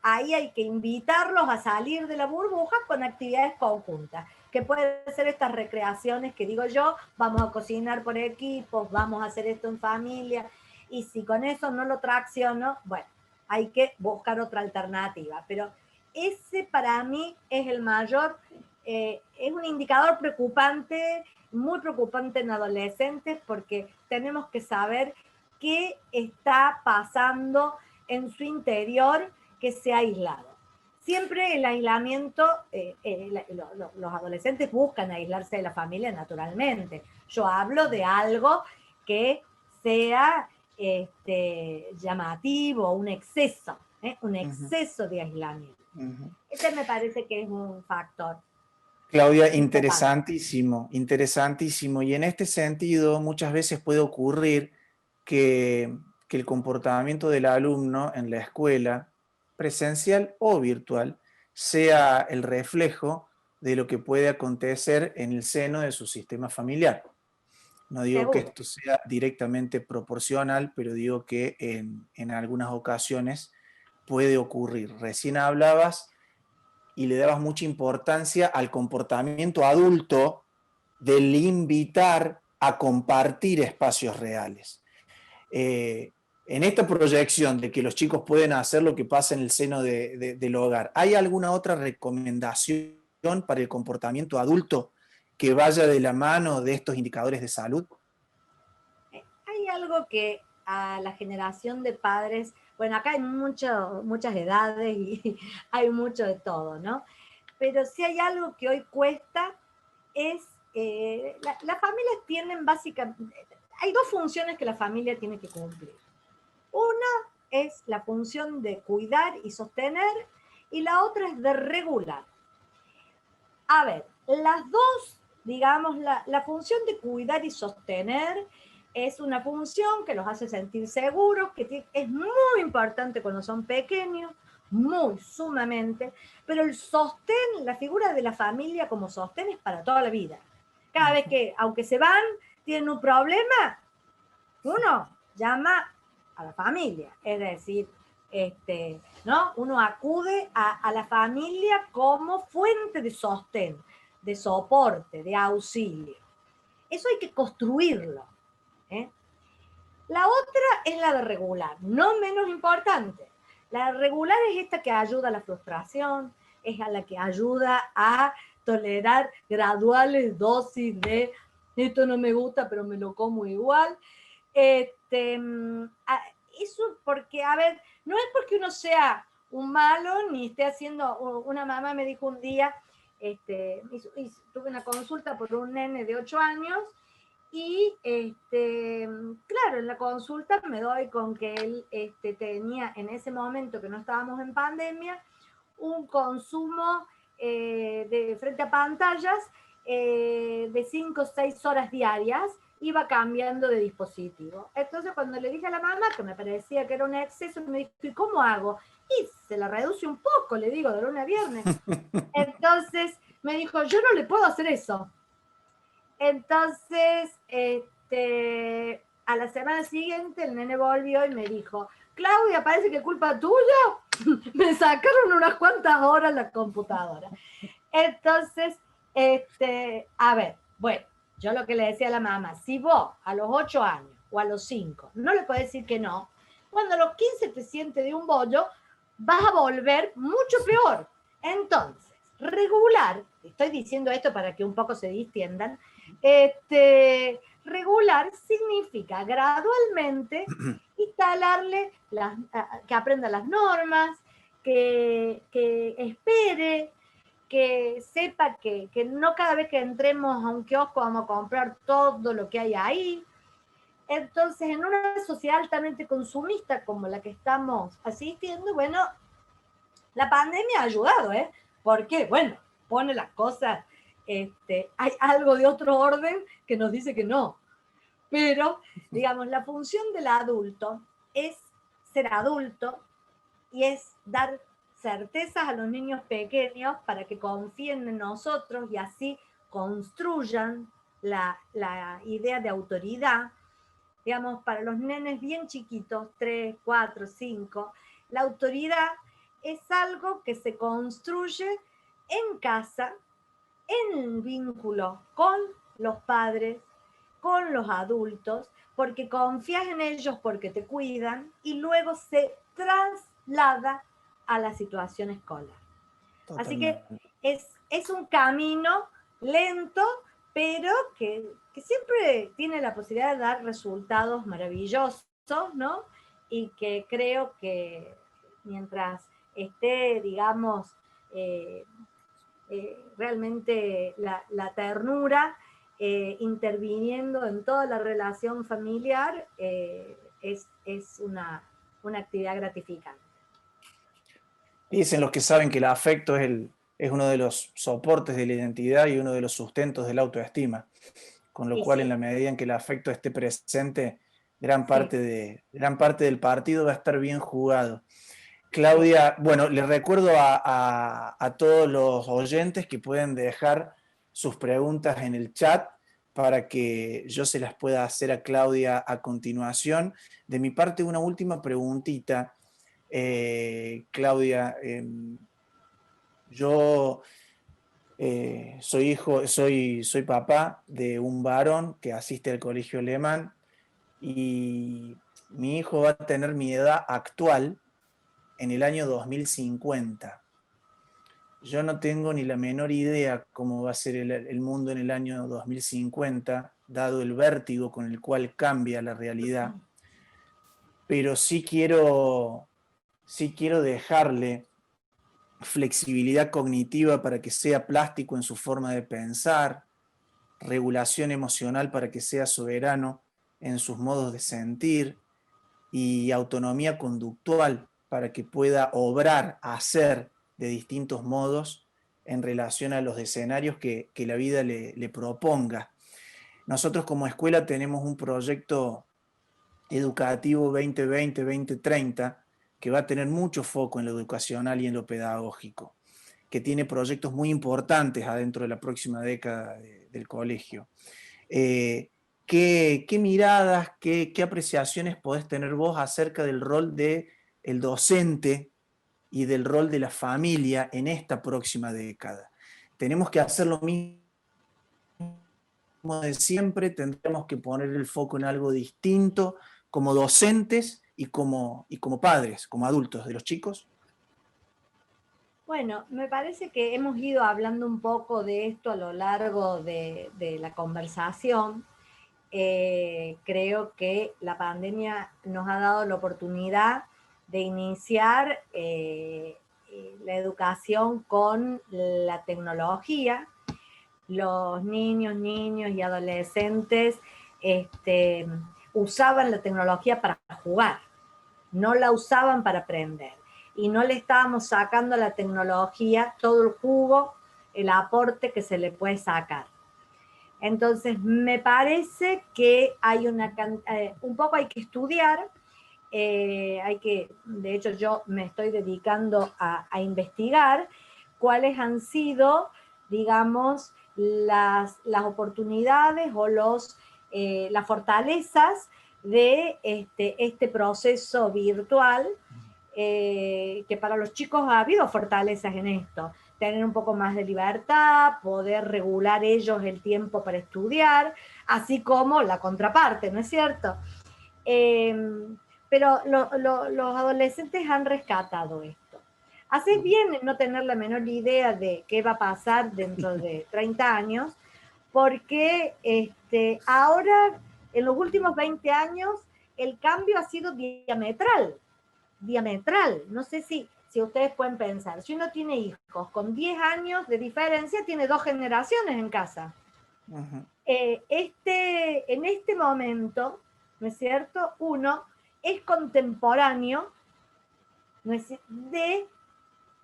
ahí hay que invitarlos a salir de la burbuja con actividades conjuntas, que pueden ser estas recreaciones que digo yo, vamos a cocinar por equipos, vamos a hacer esto en familia, y si con eso no lo tracciono, bueno, hay que buscar otra alternativa, pero ese para mí es el mayor, es un indicador preocupante, muy preocupante en adolescentes, porque tenemos que saber qué está pasando en su interior que se ha aislado. Siempre el aislamiento, los adolescentes buscan aislarse de la familia naturalmente. Yo hablo de algo que sea llamativo, un exceso de aislamiento. Ese me parece que es un factor. Claudia, interesantísimo, interesantísimo. Y en este sentido, muchas veces puede ocurrir que el comportamiento del alumno en la escuela, presencial o virtual, sea el reflejo de lo que puede acontecer en el seno de su sistema familiar. No digo que Seguro. esto sea directamente proporcional, pero digo que en algunas ocasiones puede ocurrir. Recién hablabas y le dabas mucha importancia al comportamiento adulto del invitar a compartir espacios reales. En esta proyección de que los chicos pueden hacer lo que pasa en el seno del hogar, ¿hay alguna otra recomendación para el comportamiento adulto que vaya de la mano de estos indicadores de salud? Hay algo que a la generación de padres, bueno, acá hay muchas edades y hay mucho de todo, ¿no? Pero si hay algo que hoy cuesta es, las familias tienen básicamente, hay dos funciones que la familia tiene que cumplir. Una es la función de cuidar y sostener y la otra es de regular. A ver, las dos, digamos, la función de cuidar y sostener es una función que los hace sentir seguros, que es muy importante cuando son pequeños, muy sumamente, pero el sostén, la figura de la familia como sostén es para toda la vida. Cada vez que, aunque se van, tienen un problema, uno llama a la familia, es decir, ¿no? Uno acude a la familia como fuente de sostén, de soporte, de auxilio. Eso hay que construirlo. ¿eh? La otra es la de regular, no menos importante. La de regular es esta que ayuda a la frustración, es a la que ayuda a tolerar graduales dosis de esto no me gusta, pero me lo como igual. Eso porque, a ver, no es porque uno sea un malo ni esté haciendo, una mamá me dijo un día, tuve una consulta por un nene de 8 años y claro, en la consulta me doy con que él tenía en ese momento que no estábamos en pandemia un consumo de frente a pantallas de 5 o 6 horas diarias iba cambiando de dispositivo. Entonces cuando le dije a la mamá que me parecía que era un exceso, me dijo, ¿y cómo hago? Y se la reduce un poco, le digo, de lunes a viernes. Entonces me dijo, yo no le puedo hacer eso. Entonces, a la semana siguiente el nene volvió y me dijo, Claudia, parece que es culpa tuya. Me sacaron unas cuantas horas la computadora. Entonces, a ver, bueno, yo lo que le decía a la mamá, si vos a los 8 años o a los 5 no le podés decir que no, cuando a los 15 te sientes de un bollo, vas a volver mucho peor. Entonces, regular, estoy diciendo esto para que un poco se distiendan, regular significa gradualmente instalarle que aprenda las normas, que espere, que sepa que no cada vez que entremos a un kiosco vamos a comprar todo lo que hay ahí. Entonces, en una sociedad altamente consumista como la que estamos asistiendo, bueno, la pandemia ha ayudado, ¿eh? Porque, bueno, pone las cosas, hay algo de otro orden que nos dice que no. Pero, digamos, la función del adulto es ser adulto y es dar certezas a los niños pequeños para que confíen en nosotros y así construyan la idea de autoridad. Digamos, para los nenes bien chiquitos, 3, 4, 5, la autoridad es algo que se construye en casa, en el vínculo con los padres, con los adultos, porque confías en ellos, porque te cuidan, y luego se traslada a la situación escolar. Así que Totalmente. es un camino lento, pero que siempre tiene la posibilidad de dar resultados maravillosos, ¿no? Y que creo que mientras esté, digamos, eh, realmente la ternura interviniendo en toda la relación familiar, es una actividad gratificante. Dicen los que saben que el afecto es uno de los soportes de la identidad y uno de los sustentos de la autoestima, con lo Y cual en sí, la medida en que el afecto esté presente, sí, gran parte del partido va a estar bien jugado. sí. Claudia, bueno, les recuerdo a todos los oyentes que pueden dejar sus preguntas en el chat para que yo se las pueda hacer a Claudia a continuación. De mi parte, una última preguntita. Claudia, yo soy papá de un varón que asiste al colegio alemán y mi hijo va a tener mi edad actual en el año 2050. Yo no tengo ni la menor idea cómo va a ser el mundo en el año 2050, dado el vértigo con el cual cambia la realidad, pero sí quiero dejarle flexibilidad cognitiva para que sea plástico en su forma de pensar, regulación emocional para que sea soberano en sus modos de sentir y autonomía conductual para que pueda obrar, hacer de distintos modos en relación a los escenarios que la vida le proponga. Nosotros como escuela tenemos un proyecto educativo 2020-2030 que va a tener mucho foco en lo educacional y en lo pedagógico, que tiene proyectos muy importantes adentro de la próxima década del colegio. ¿Qué miradas, qué apreciaciones podés tener vos acerca del rol del docente y del rol de la familia en esta próxima década? Tenemos que hacer lo mismo de siempre, tendremos que poner el foco en algo distinto como docentes y como padres, como adultos de los chicos. Bueno, me parece que hemos ido hablando un poco de esto a lo largo de la conversación. Creo que la pandemia nos ha dado la oportunidad de iniciar la educación con la tecnología. Los niños y adolescentes usaban la tecnología para jugar, no la usaban para aprender. Y no le estábamos sacando a la tecnología todo el jugo, el aporte que se le puede sacar. Entonces, me parece que hay un poco hay que estudiar, de hecho yo me estoy dedicando a investigar cuáles han sido, digamos, las oportunidades o las fortalezas de este proceso virtual, que para los chicos ha habido fortalezas en esto, tener un poco más de libertad, poder regular ellos el tiempo para estudiar, así como la contraparte, ¿no es cierto? Eh, pero los adolescentes han rescatado esto. Haces bien en no tener la menor idea de qué va a pasar dentro de 30 años, porque ahora, en los últimos 20 años, el cambio ha sido diametral, diametral. No sé si ustedes pueden pensar, si uno tiene hijos con 10 años de diferencia, tiene 2 generaciones en casa. Ujú. En este momento, ¿no es cierto? Uno es contemporáneo, ¿no es cierto?, de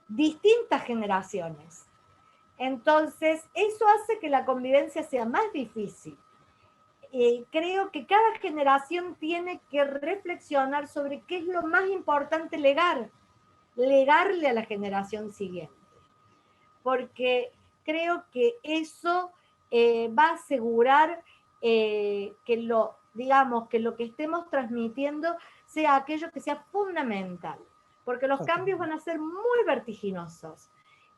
distintas generaciones. Entonces, eso hace que la convivencia sea más difícil. Creo que cada generación tiene que reflexionar sobre qué es lo más importante legarle a la generación siguiente. Porque creo que eso va a asegurar digamos, que lo que estemos transmitiendo sea aquello que sea fundamental, porque los cambios van a ser muy vertiginosos.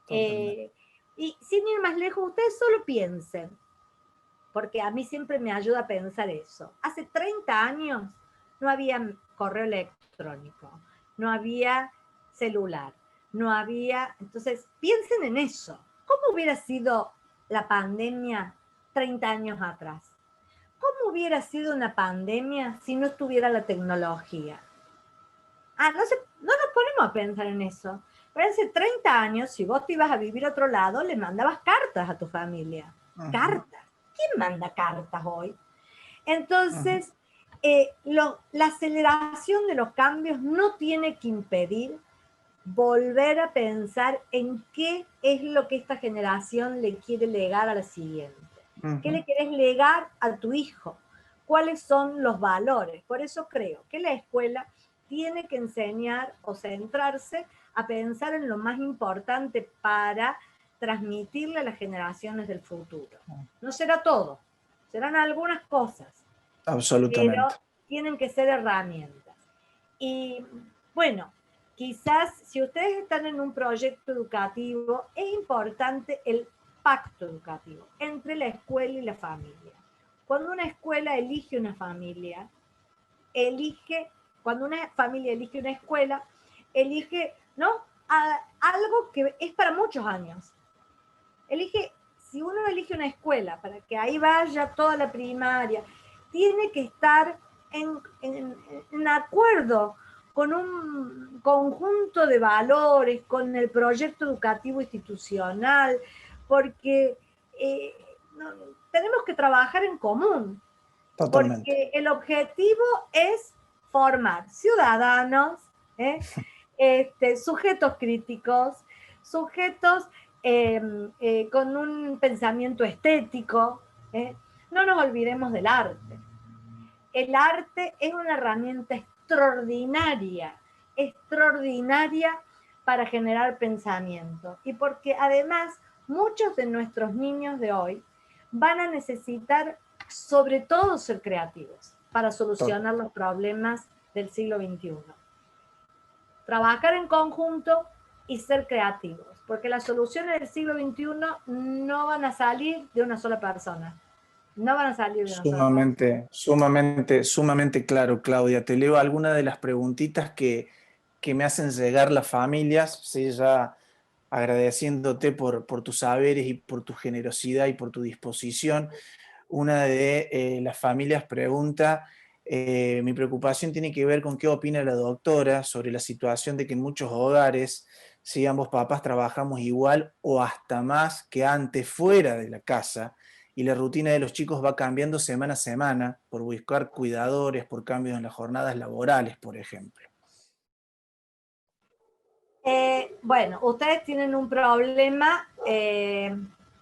Y sin ir más lejos, ustedes solo piensen, porque a mí siempre me ayuda a pensar eso. Hace 30 años no había correo electrónico, no había celular, no había... Entonces, piensen en eso. ¿Cómo hubiera sido la pandemia 30 años atrás? ¿Cómo hubiera sido una pandemia si no estuviera la tecnología? No nos ponemos a pensar en eso. Pero hace 30 años, si vos te ibas a vivir a otro lado, le mandabas cartas a tu familia. Cartas. ¿Quién manda cartas hoy? Entonces, la aceleración de los cambios no tiene que impedir volver a pensar en qué es lo que esta generación le quiere legar a la siguiente. ¿Qué le querés legar a tu hijo? ¿Cuáles son los valores? Por eso creo que la escuela tiene que enseñar o centrarse a pensar en lo más importante para transmitirle a las generaciones del futuro. No será todo, serán algunas cosas, Absolutamente. pero tienen que ser herramientas. Y bueno, quizás si ustedes están en un proyecto educativo, es importante el pacto educativo entre la escuela y la familia. Cuando una escuela elige una familia, cuando una familia elige una escuela, elige, ¿no?, algo que es para muchos años. Si uno elige una escuela para que ahí vaya toda la primaria, tiene que estar en acuerdo con un conjunto de valores, con el proyecto educativo institucional, porque no, tenemos que trabajar en común, Totalmente. porque el objetivo es formar ciudadanos, sujetos críticos, sujetos con un pensamiento estético. No nos olvidemos del arte. El arte es una herramienta extraordinaria, extraordinaria para generar pensamiento. Y porque además muchos de nuestros niños de hoy van a necesitar sobre todo ser creativos para solucionar los problemas del siglo XXI. Trabajar en conjunto y ser creativos, porque las soluciones del siglo XXI no van a salir de una sola persona. No van a salir de una sola persona. Sumamente claro, Claudia. Te leo algunas de las preguntitas que me hacen llegar las familias, sí, ya agradeciéndote por tus saberes y por tu generosidad y por tu disposición. Una de las familias pregunta, mi preocupación tiene que ver con qué opina la doctora sobre la situación de que en muchos hogares, si ambos papás trabajamos igual o hasta más que antes fuera de la casa, y la rutina de los chicos va cambiando semana a semana por buscar cuidadores, por cambios en las jornadas laborales, por ejemplo. Bueno, ustedes tienen un problema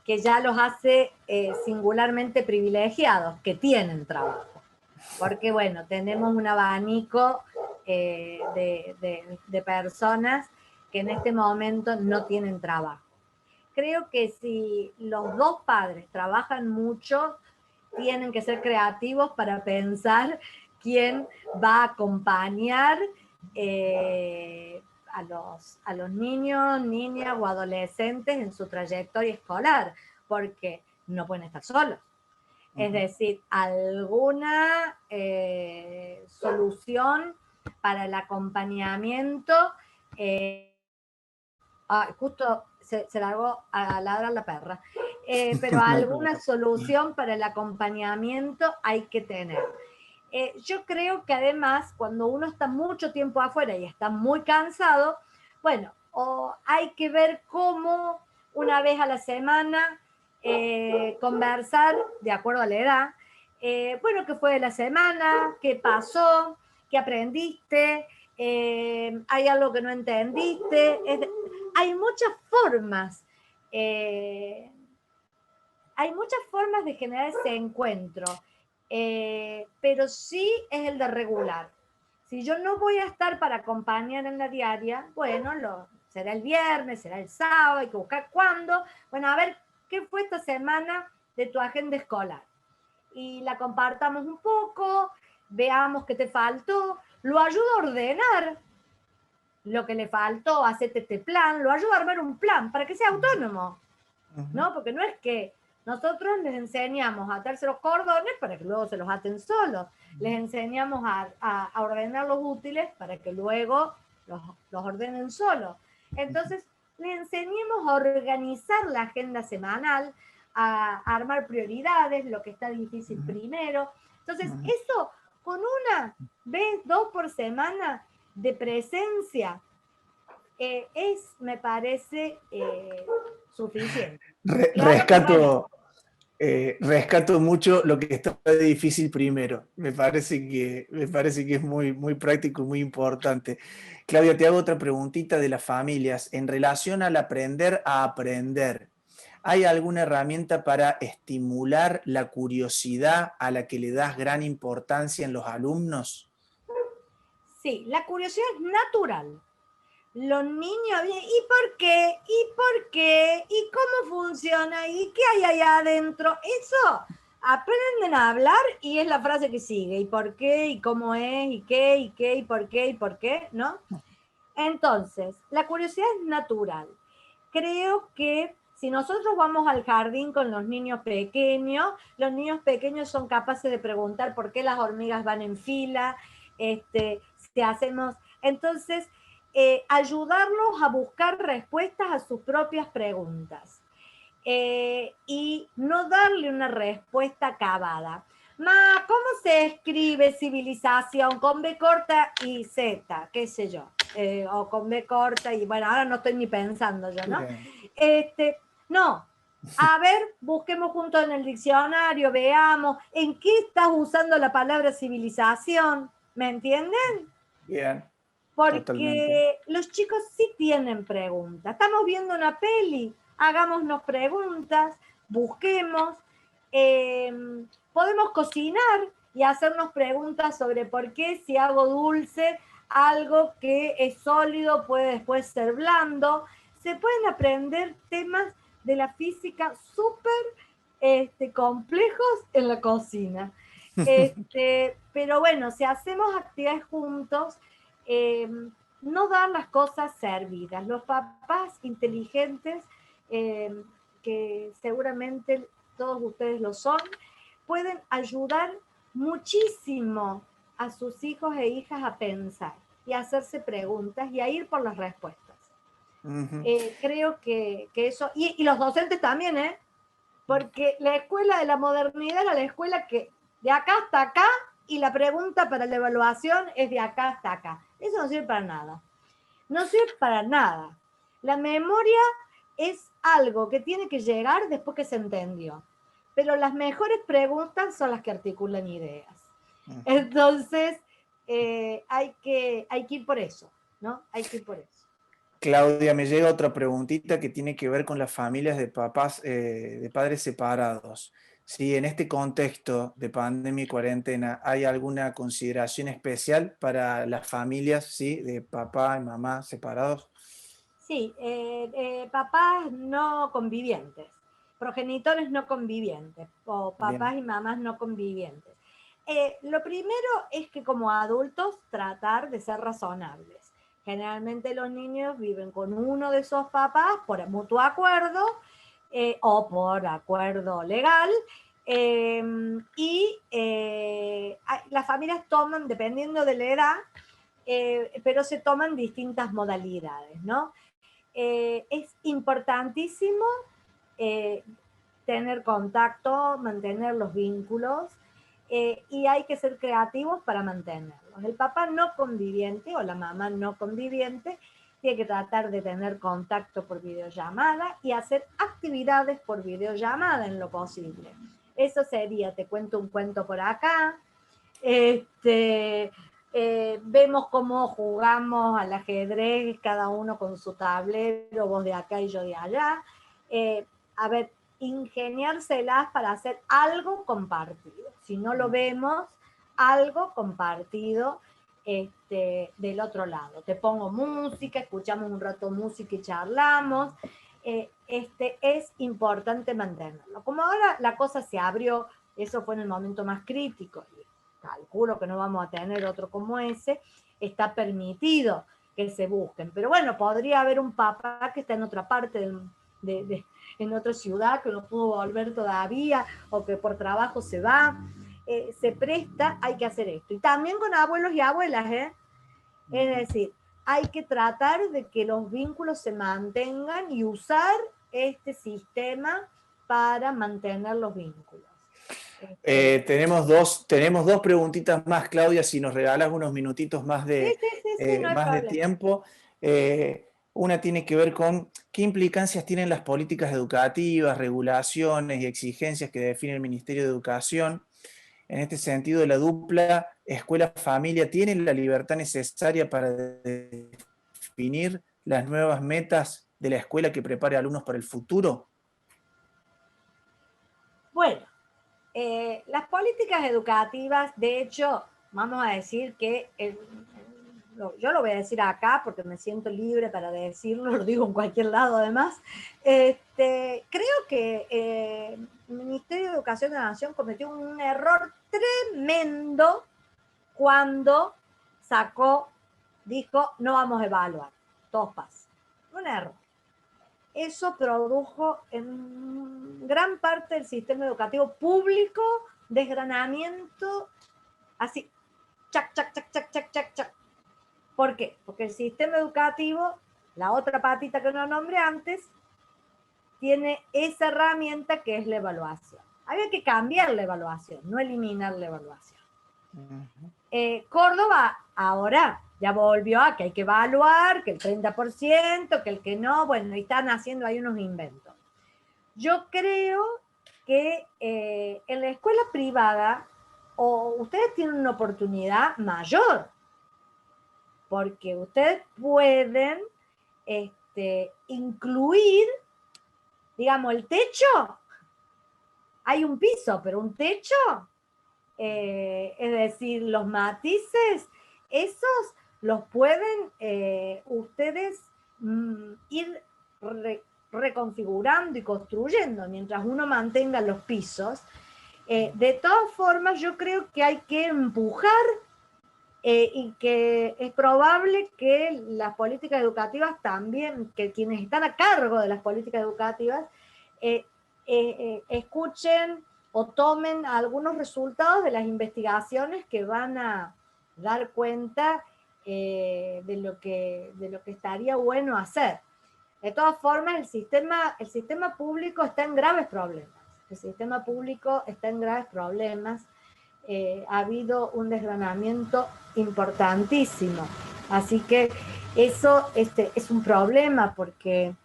que ya los hace singularmente privilegiados, que tienen trabajo. Porque bueno, tenemos un abanico de personas que en este momento no tienen trabajo. Creo que si los dos padres trabajan mucho, tienen que ser creativos para pensar quién va a acompañar a los niños, niñas o adolescentes en su trayectoria escolar, porque no pueden estar solos. Es decir, alguna solución para el acompañamiento. Justo se largó a ladrar la perra. Pero alguna solución para el acompañamiento hay que tener. Yo creo que además, cuando uno está mucho tiempo afuera y está muy cansado, bueno, o hay que ver cómo una vez a la semana conversar, de acuerdo a la edad, bueno, qué fue de la semana, qué pasó, qué aprendiste, hay algo que no entendiste. Hay muchas formas. Hay muchas formas de generar ese encuentro, pero sí es el de regular. Si yo no voy a estar para acompañar en la diaria, bueno, será el viernes, será el sábado, hay que buscar cuándo. Bueno, a ver, ¿qué fue esta semana de tu agenda escolar? Y la compartamos un poco, veamos qué te faltó, lo ayudo a ordenar lo que le faltó, hacete este plan, lo ayuda a armar un plan para que sea autónomo, ¿no? Porque no es que nosotros les enseñamos a atarse los cordones para que luego se los aten solos, les enseñamos a ordenar los útiles para que luego los ordenen solos. Entonces, les enseñemos a organizar la agenda semanal, a armar prioridades, lo que está difícil primero. Entonces, eso con una vez, dos por semana de presencia, me parece suficiente. Rescato, rescato mucho lo que está difícil primero. Me parece que es muy, muy práctico y muy importante. Claudia, te hago otra preguntita de las familias. En relación al aprender a aprender, ¿hay alguna herramienta para estimular la curiosidad a la que le das gran importancia en los alumnos? Sí, la curiosidad es natural. Los niños vienen, ¿y por qué? ¿Y por qué? ¿Y cómo funciona? ¿Y qué hay allá adentro? Eso aprenden a hablar y es la frase que sigue. ¿Y por qué? ¿Y cómo es? ¿Y qué? ¿Y qué? ¿Y por qué? ¿Y por qué? ¿No? Entonces, la curiosidad es natural. Creo que si nosotros vamos al jardín con los niños pequeños son capaces de preguntar por qué las hormigas van en fila, si hacemos. Entonces, ayudarlos a buscar respuestas a sus propias preguntas. Y no darle una respuesta acabada. ¿Cómo se escribe civilización? Con B corta y Z, qué sé yo. O con B corta y bueno, ahora no estoy ni pensando yo, ¿no? No. A ver, busquemos juntos en el diccionario, veamos en qué estás usando la palabra civilización. ¿Me entienden? Bien. Porque Totalmente. los chicos sí tienen preguntas. Estamos viendo una peli, hagámonos preguntas, busquemos. Podemos cocinar y hacernos preguntas sobre por qué si hago dulce, algo que es sólido puede después ser blando. Se pueden aprender temas de la física súper complejos en la cocina. Pero bueno, si hacemos actividades juntos, eh, no dar las cosas servidas. Los papás inteligentes, que seguramente todos ustedes lo son, pueden ayudar muchísimo a sus hijos e hijas a pensar y a hacerse preguntas y a ir por las respuestas. Creo que eso, y los docentes también, porque la escuela de la modernidad era la escuela que de acá hasta acá, y la pregunta para la evaluación es de acá hasta acá. Eso no sirve para nada. No sirve para nada. La memoria es algo que tiene que llegar después que se entendió. Pero las mejores preguntas son las que articulan ideas. Entonces, hay que ir por eso, ¿no? Hay que ir por eso. Claudia, me llega otra preguntita que tiene que ver con las familias de papás, de padres separados. Si en este contexto de pandemia y cuarentena hay alguna consideración especial para las familias, ¿sí? De papá y mamá separados. Sí, papás no convivientes, progenitores no convivientes, o papás Bien, y mamás no convivientes. Lo primero es que como adultos tratar de ser razonables. Generalmente los niños viven con uno de esos papás por mutuo acuerdo o por acuerdo legal. Las familias toman, dependiendo de la edad, pero se toman distintas modalidades, ¿no? Es importantísimo eh, tener contacto, mantener los vínculos y hay que ser creativos para mantenerlos. El papá no conviviente o la mamá no conviviente tiene que tratar de tener contacto por videollamada y hacer actividades por videollamada en lo posible. Eso sería, te cuento un cuento por acá, vemos cómo jugamos al ajedrez, cada uno con su tablero, vos de acá y yo de allá. A ver, ingeniárselas para hacer algo compartido. Si no lo vemos, algo compartido del otro lado. Te pongo música, escuchamos un rato música y charlamos. Es importante mantenerlo. Como ahora la cosa se abrió, eso fue en el momento más crítico, calculo que no vamos a tener otro como ese, está permitido que se busquen. Pero bueno, podría haber un papá que está en otra parte en otra ciudad, que no pudo volver todavía, o que por trabajo se va. Se presta, hay que hacer esto. Y también con abuelos y abuelas, ¿eh? Es decir, hay que tratar de que los vínculos se mantengan y usar este sistema para mantener los vínculos. Tenemos dos preguntitas más, Claudia, si nos regalas unos minutitos Sí, sí, sí, sí, no hay más de problema. tiempo. Una tiene que ver con qué implicancias tienen las políticas educativas, regulaciones y exigencias que define el Ministerio de Educación. En este sentido, la dupla escuela-familia tiene la libertad necesaria para definir las nuevas metas de la escuela que prepare alumnos para el futuro. Bueno, las políticas educativas, de hecho, vamos a decir que yo lo voy a decir acá porque me siento libre para decirlo, lo digo en cualquier lado además. Creo que el Ministerio de Educación de la Nación cometió un error tremendo cuando dijo, no vamos a evaluar, todos pasan. Un error. Eso produjo en gran parte del sistema educativo público desgranamiento, así, chac, chac, chac, chac, chac, chac, chac. ¿Por qué? Porque el sistema educativo, la otra patita que no nombré antes, tiene esa herramienta que es la evaluación. Había que cambiar la evaluación, no eliminar la evaluación. Córdoba ahora ya volvió a que hay que evaluar, que el 30%, que el que no, bueno, y están haciendo ahí unos inventos. Yo creo que en la escuela privada ustedes tienen una oportunidad mayor, porque ustedes pueden incluir, digamos, el techo. Hay un piso, pero un techo, es decir, los matices, esos los pueden ustedes ir reconfigurando y construyendo mientras uno mantenga los pisos. De todas formas, yo creo que hay que empujar y que es probable que las políticas educativas también, que quienes están a cargo de las políticas educativas, escuchen o tomen algunos resultados de las investigaciones que van a dar cuenta de lo que estaría bueno hacer. De todas formas, el sistema público está en graves problemas. El sistema público está en graves problemas. Ha habido un desgranamiento importantísimo. Así que eso es un problema porque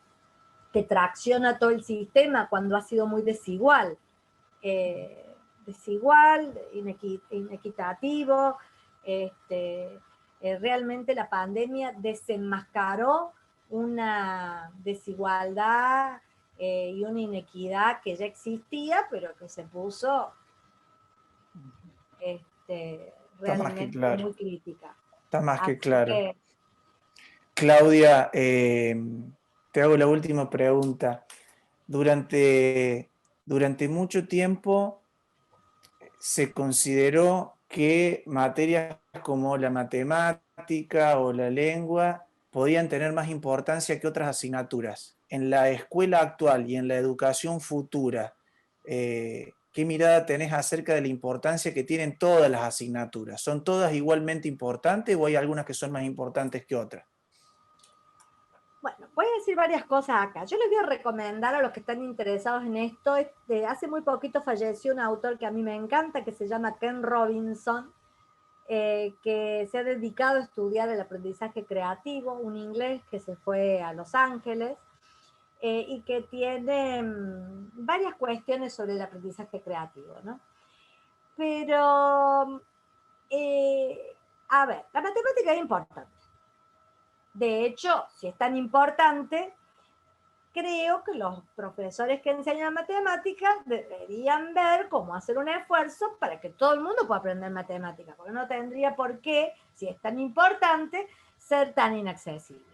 te tracciona todo el sistema cuando ha sido muy desigual. Inequitativo. Realmente la pandemia desenmascaró una desigualdad y una inequidad que ya existía, pero que se puso Está más que realmente claro. muy crítica. Está más que Así claro. que, Claudia, te hago la última pregunta. Durante mucho tiempo se consideró que materias como la matemática o la lengua podían tener más importancia que otras asignaturas. En la escuela actual y en la educación futura, ¿qué mirada tenés acerca de la importancia que tienen todas las asignaturas? ¿Son todas igualmente importantes o hay algunas que son más importantes que otras? bueno, voy a decir varias cosas acá. Yo les voy a recomendar a los que están interesados en esto. Hace muy poquito falleció un autor que a mí me encanta, que se llama Ken Robinson, que se ha dedicado a estudiar el aprendizaje creativo, un inglés que se fue a Los Ángeles y que tiene varias cuestiones sobre el aprendizaje creativo, ¿no? Pero, a ver, la matemática es importante. De hecho, si es tan importante, creo que los profesores que enseñan matemáticas deberían ver cómo hacer un esfuerzo para que todo el mundo pueda aprender matemáticas, porque no tendría por qué, si es tan importante, ser tan inaccesible.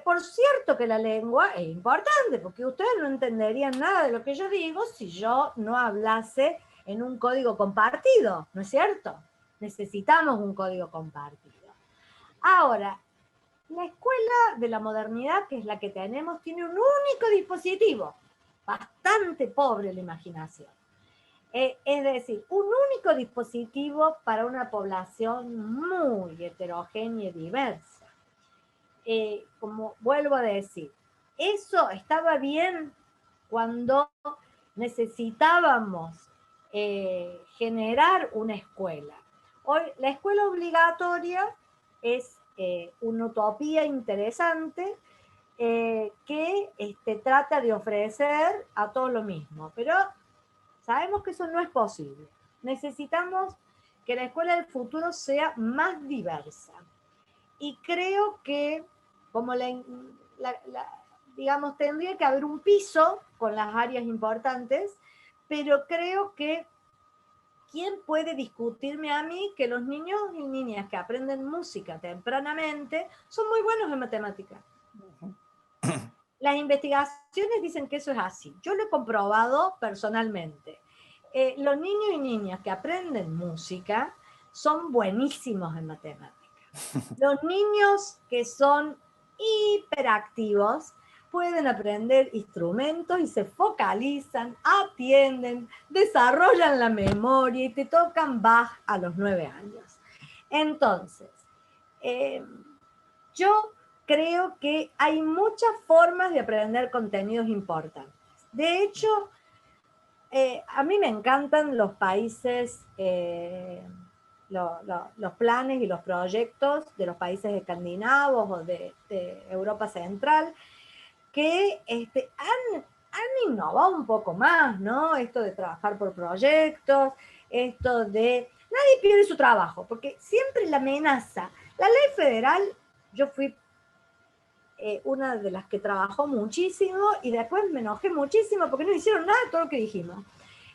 Por cierto que la lengua es importante, porque ustedes no entenderían nada de lo que yo digo si yo no hablase en un código compartido, ¿no es cierto? Necesitamos un código compartido. Ahora, la escuela de la modernidad, que es la que tenemos, tiene un único dispositivo, bastante pobre la imaginación. Es decir, un único dispositivo para una población muy heterogénea y diversa. Como vuelvo a decir, eso estaba bien cuando necesitábamos generar una escuela. Hoy la escuela obligatoria es una utopía interesante que trata de ofrecer a todos lo mismo, pero sabemos que eso no es posible. Necesitamos que la escuela del futuro sea más diversa. Y creo que como digamos, tendría que haber un piso con las áreas importantes, pero creo que ¿quién puede discutirme a mí que los niños y niñas que aprenden música tempranamente son muy buenos en matemáticas? Las investigaciones dicen que eso es así. Yo lo he comprobado personalmente. Los niños y niñas que aprenden música son buenísimos en matemáticas. Los niños que son hiperactivos pueden aprender instrumentos y se focalizan, atienden, desarrollan la memoria y te tocan Bach a los 9 años. Entonces, yo creo que hay muchas formas de aprender contenidos importantes. De hecho, a mí me encantan los países, los planes y los proyectos de los países escandinavos o de Europa Central, que han innovado un poco más, ¿no? Esto de trabajar por proyectos, esto de... Nadie pierde su trabajo, porque siempre la amenaza. La ley federal, yo fui una de las que trabajó muchísimo y después me enojé muchísimo porque no hicieron nada de todo lo que dijimos.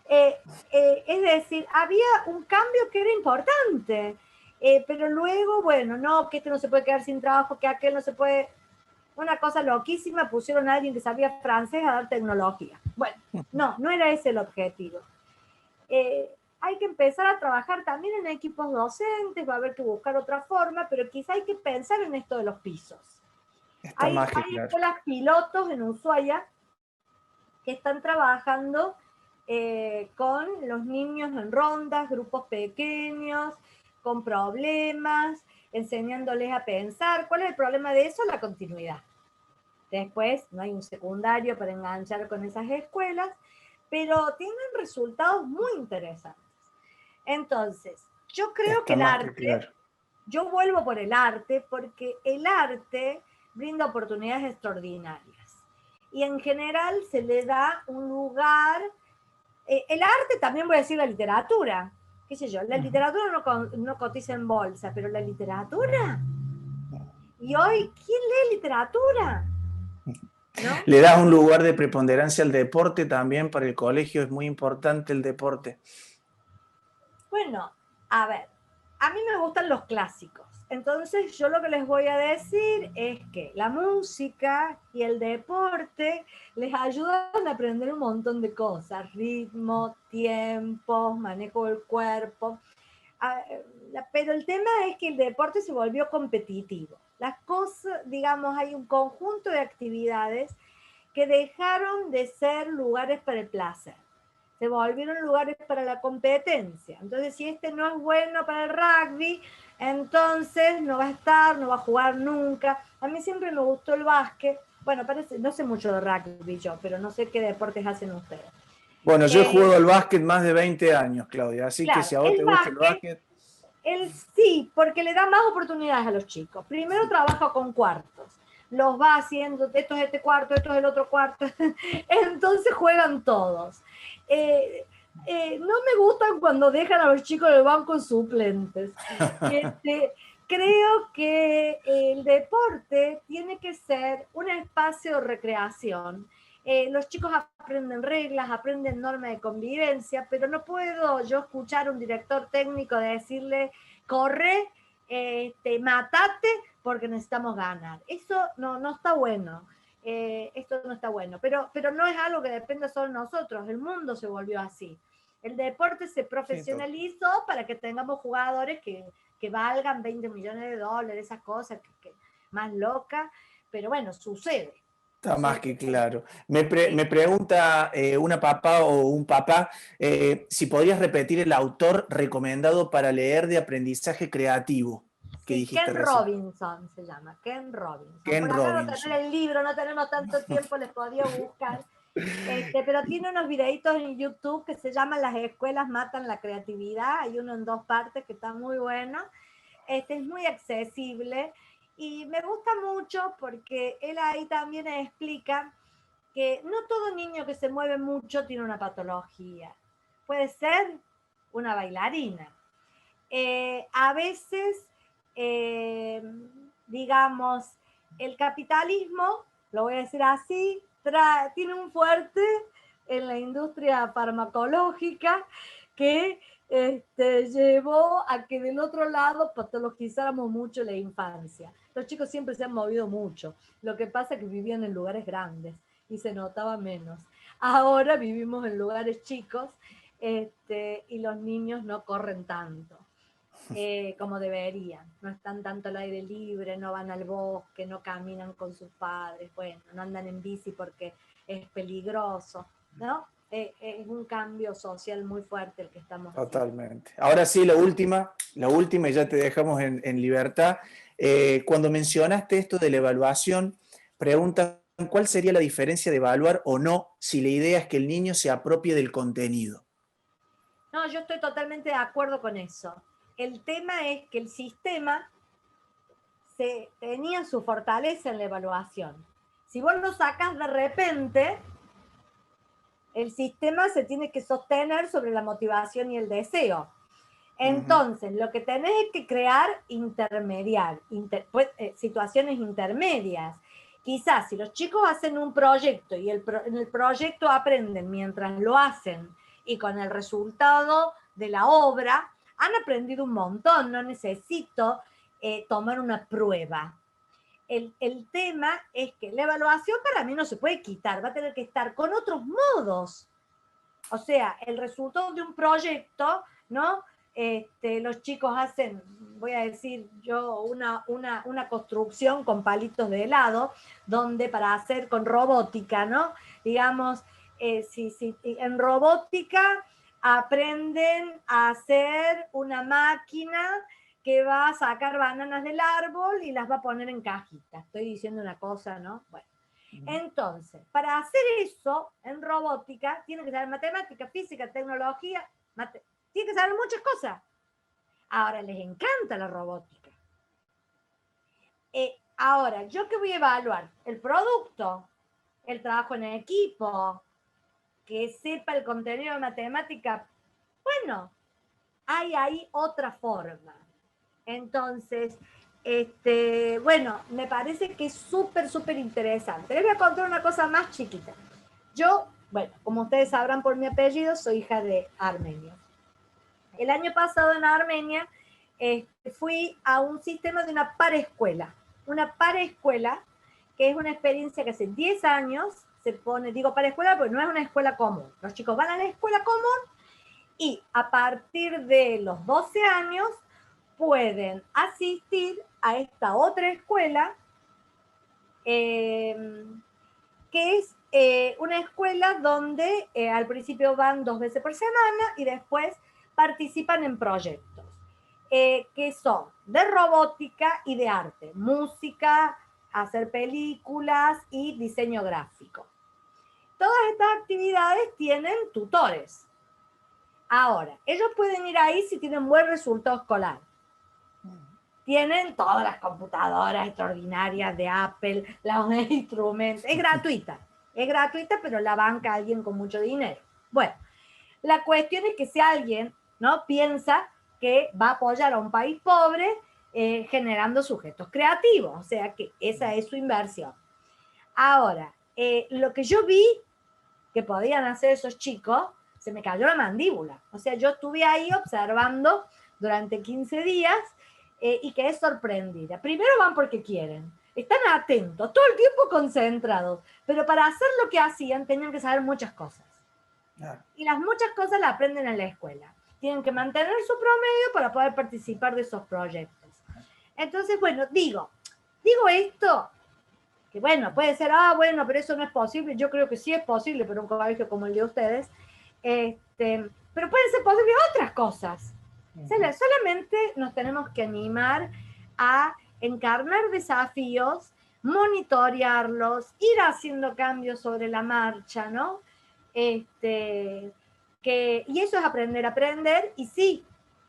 Es decir, había un cambio que era importante, pero luego, bueno, no, que este no se puede quedar sin trabajo, que aquel no se puede... Una cosa loquísima, pusieron a alguien que sabía francés a dar tecnología. Bueno, no era ese el objetivo. Hay que empezar a trabajar también en equipos docentes, va a haber que buscar otra forma, pero quizá hay que pensar en esto de los pisos. Está Hay más que claro. escuelas pilotos en Ushuaia que están trabajando con los niños en rondas, grupos pequeños, con problemas, enseñándoles a pensar. ¿Cuál es el problema de eso? La continuidad. Después no hay un secundario para enganchar con esas escuelas, pero tienen resultados muy interesantes. Entonces, yo creo que el arte, claro. Yo vuelvo por el arte, porque el arte brinda oportunidades extraordinarias. Y en general se le da un lugar, el arte también voy a decir la literatura, qué sé yo, la literatura no cotiza en bolsa, pero la literatura Y hoy, ¿quién lee literatura? ¿No? Le das un lugar de preponderancia al deporte también, para el colegio es muy importante el deporte. Bueno, a ver, a mí me gustan los clásicos. Entonces yo lo que les voy a decir es que la música y el deporte les ayudan a aprender un montón de cosas, ritmo, tiempos, manejo del cuerpo. Pero el tema es que el deporte se volvió competitivo. Las cosas, digamos, hay un conjunto de actividades que dejaron de ser lugares para el placer, se volvieron lugares para la competencia. Entonces, si este no es bueno para el rugby, entonces no va a estar, no va a jugar nunca. A mí siempre me gustó el básquet. Bueno, parece, no sé mucho de rugby yo, pero no sé qué deportes hacen ustedes. Bueno, yo he jugado al básquet más de 20 años, Claudia, así que Claro, si a vos el te gusta el básquet, básquet, él sí, porque le da más oportunidades a los chicos. Primero trabaja con cuartos, los va haciendo, esto es este cuarto, esto es el otro cuarto, entonces juegan todos. No me gustan cuando dejan a los chicos en el banco suplentes. Este, creo que el deporte tiene que ser un espacio de recreación. Los chicos aprenden reglas, aprenden normas de convivencia, pero no puedo yo escuchar a un director técnico decirle, corre, matate, porque necesitamos ganar. Eso no está bueno. Esto no está bueno, pero no es algo que dependa solo de nosotros, el mundo se volvió así. El deporte se sí, profesionalizó para que tengamos jugadores que valgan 20 millones de dólares, esas cosas más locas, pero bueno, sucede. está más Sucede. que claro. Me pregunta una papá o un papá si podrías repetir el autor recomendado para leer de aprendizaje creativo que Sí, dijiste Ken recién. Robinson se llama, Ken Robinson. Ken Por acá no Robinson. tener el libro, no tenemos tanto tiempo, les podía buscar. Pero tiene unos videitos en YouTube que se llaman Las escuelas matan la creatividad. Hay uno en 2 partes que está muy bueno. Es muy accesible y me gusta mucho porque él ahí también explica que no todo niño que se mueve mucho tiene una patología. Puede ser una bailarina. A veces, eh, digamos, el capitalismo, lo voy a decir así, tiene un fuerte en la industria farmacológica que llevó a que del otro lado patologizáramos mucho la infancia. Los chicos siempre se han movido mucho. Lo que pasa es que vivían en lugares grandes y se notaba menos. Ahora vivimos en lugares chicos y los niños no corren tanto como deberían. No están tanto al aire libre, no van al bosque, no caminan con sus padres, bueno, no andan en bici porque es peligroso, ¿no? Es un cambio social muy fuerte el que estamos haciendo. Totalmente. Ahora sí, la última y ya te dejamos en libertad. Cuando mencionaste esto de la evaluación, preguntan cuál sería la diferencia de evaluar o no si la idea es que el niño se apropie del contenido. No, yo estoy totalmente de acuerdo con eso. El tema es que el sistema tenía su fortaleza en la evaluación. Si vos lo sacas de repente, el sistema se tiene que sostener sobre la motivación y el deseo. Entonces, lo que tenés es que crear situaciones intermedias. Quizás si los chicos hacen un proyecto y en el proyecto aprenden mientras lo hacen y con el resultado de la obra, han aprendido un montón, no necesito tomar una prueba. El tema es que la evaluación para mí no se puede quitar, va a tener que estar con otros modos. O sea, el resultado de un proyecto, ¿no? Los chicos hacen, voy a decir yo, una construcción con palitos de helado, donde para hacer con robótica, ¿no? Digamos, en robótica aprenden a hacer una máquina que va a sacar bananas del árbol y las va a poner en cajitas. Estoy diciendo una cosa, ¿no? Bueno. Entonces, para hacer eso en robótica, tiene que saber matemática, física, tecnología, tiene que saber muchas cosas. Ahora, les encanta la robótica. Ahora, ¿yo qué voy a evaluar? El producto, el trabajo en equipo, que sepa el contenido de matemática. Bueno, hay ahí otra forma. Entonces, bueno, me parece que es súper, súper interesante. Les voy a contar una cosa más chiquita. Yo, bueno, como ustedes sabrán por mi apellido, soy hija de armenios. El año pasado en Armenia fui a un sistema de una paraescuela. Una paraescuela, que es una experiencia que hace 10 años se pone, digo paraescuela porque no es una escuela común. Los chicos van a la escuela común y a partir de los 12 años pueden asistir a esta otra escuela, que es una escuela donde al principio van 2 veces por semana y después participan en proyectos que son de robótica y de arte, música, hacer películas y diseño gráfico. Todas estas actividades tienen tutores. Ahora, ellos pueden ir ahí si tienen buen resultado escolar. Tienen todas las computadoras extraordinarias de Apple, los instrumentos. Es gratuita, pero la banca alguien con mucho dinero. Bueno, la cuestión es que si alguien no piensa que va a apoyar a un país pobre generando sujetos creativos, o sea que esa es su inversión. Ahora, lo que yo vi que podían hacer esos chicos, se me cayó la mandíbula. O sea, yo estuve ahí observando durante 15 días y quedé sorprendida. Primero van porque quieren, están atentos, todo el tiempo concentrados, pero para hacer lo que hacían tenían que saber muchas cosas. Y las muchas cosas las aprenden en la escuela. Tienen que mantener su promedio para poder participar de esos proyectos. Entonces, bueno, digo esto, que bueno, puede ser, bueno, pero eso no es posible. Yo creo que sí es posible para un colegio como el de ustedes. Pero pueden ser posibles otras cosas. Solamente nos tenemos que animar a encarnar desafíos, monitorearlos, ir haciendo cambios sobre la marcha, ¿no? Y eso es aprender, y sí,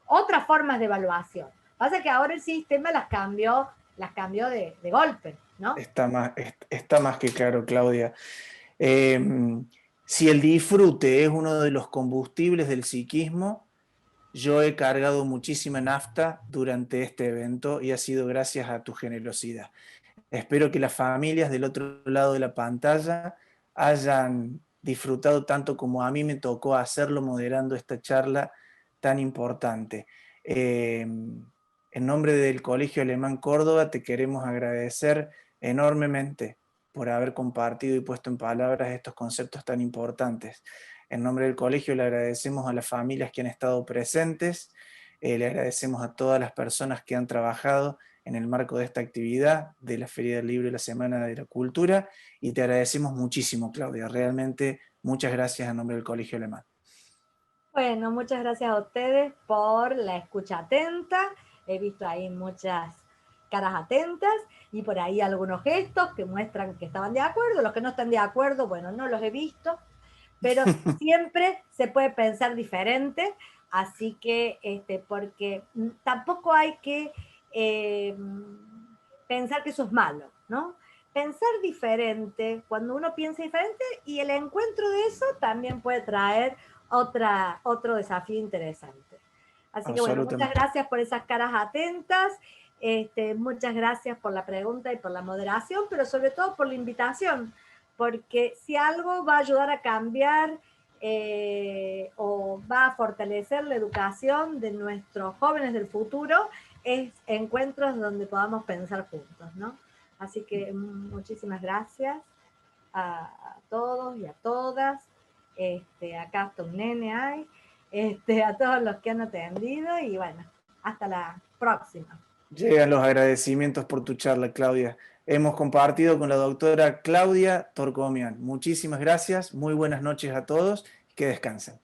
otras formas de evaluación. Pasa que ahora el sistema las cambió de golpe, ¿no? Está más que claro, Claudia. Si el disfrute es uno de los combustibles del psiquismo, yo he cargado muchísima nafta durante este evento y ha sido gracias a tu generosidad. Espero que las familias del otro lado de la pantalla hayan disfrutado tanto como a mí me tocó hacerlo moderando esta charla tan importante. En nombre del Colegio Alemán Córdoba te queremos agradecer enormemente por haber compartido y puesto en palabras estos conceptos tan importantes. En nombre del colegio le agradecemos a las familias que han estado presentes, le agradecemos a todas las personas que han trabajado en el marco de esta actividad de la Feria del Libro y la Semana de la Cultura, y te agradecemos muchísimo, Claudia, realmente muchas gracias en nombre del Colegio Alemán. Bueno, muchas gracias a ustedes por la escucha atenta. He visto ahí muchas caras atentas y por ahí algunos gestos que muestran que estaban de acuerdo. Los que no están de acuerdo, bueno, no los he visto, pero siempre se puede pensar diferente, así que, porque tampoco hay que pensar que eso es malo, ¿no? Pensar diferente, cuando uno piensa diferente, y el encuentro de eso también puede traer otro desafío interesante. Así que bueno, muchas gracias por esas caras atentas, muchas gracias por la pregunta y por la moderación, pero sobre todo por la invitación, porque si algo va a ayudar a cambiar o va a fortalecer la educación de nuestros jóvenes del futuro, es encuentros donde podamos pensar juntos, ¿no? Así que muchísimas gracias a todos y a todas. Acá hasta un nene hay, a todos los que han atendido, y bueno, hasta la próxima. Llegan los agradecimientos por tu charla, Claudia. Hemos compartido con la doctora Claudia Torcomian. Muchísimas gracias, muy buenas noches a todos y que descansen.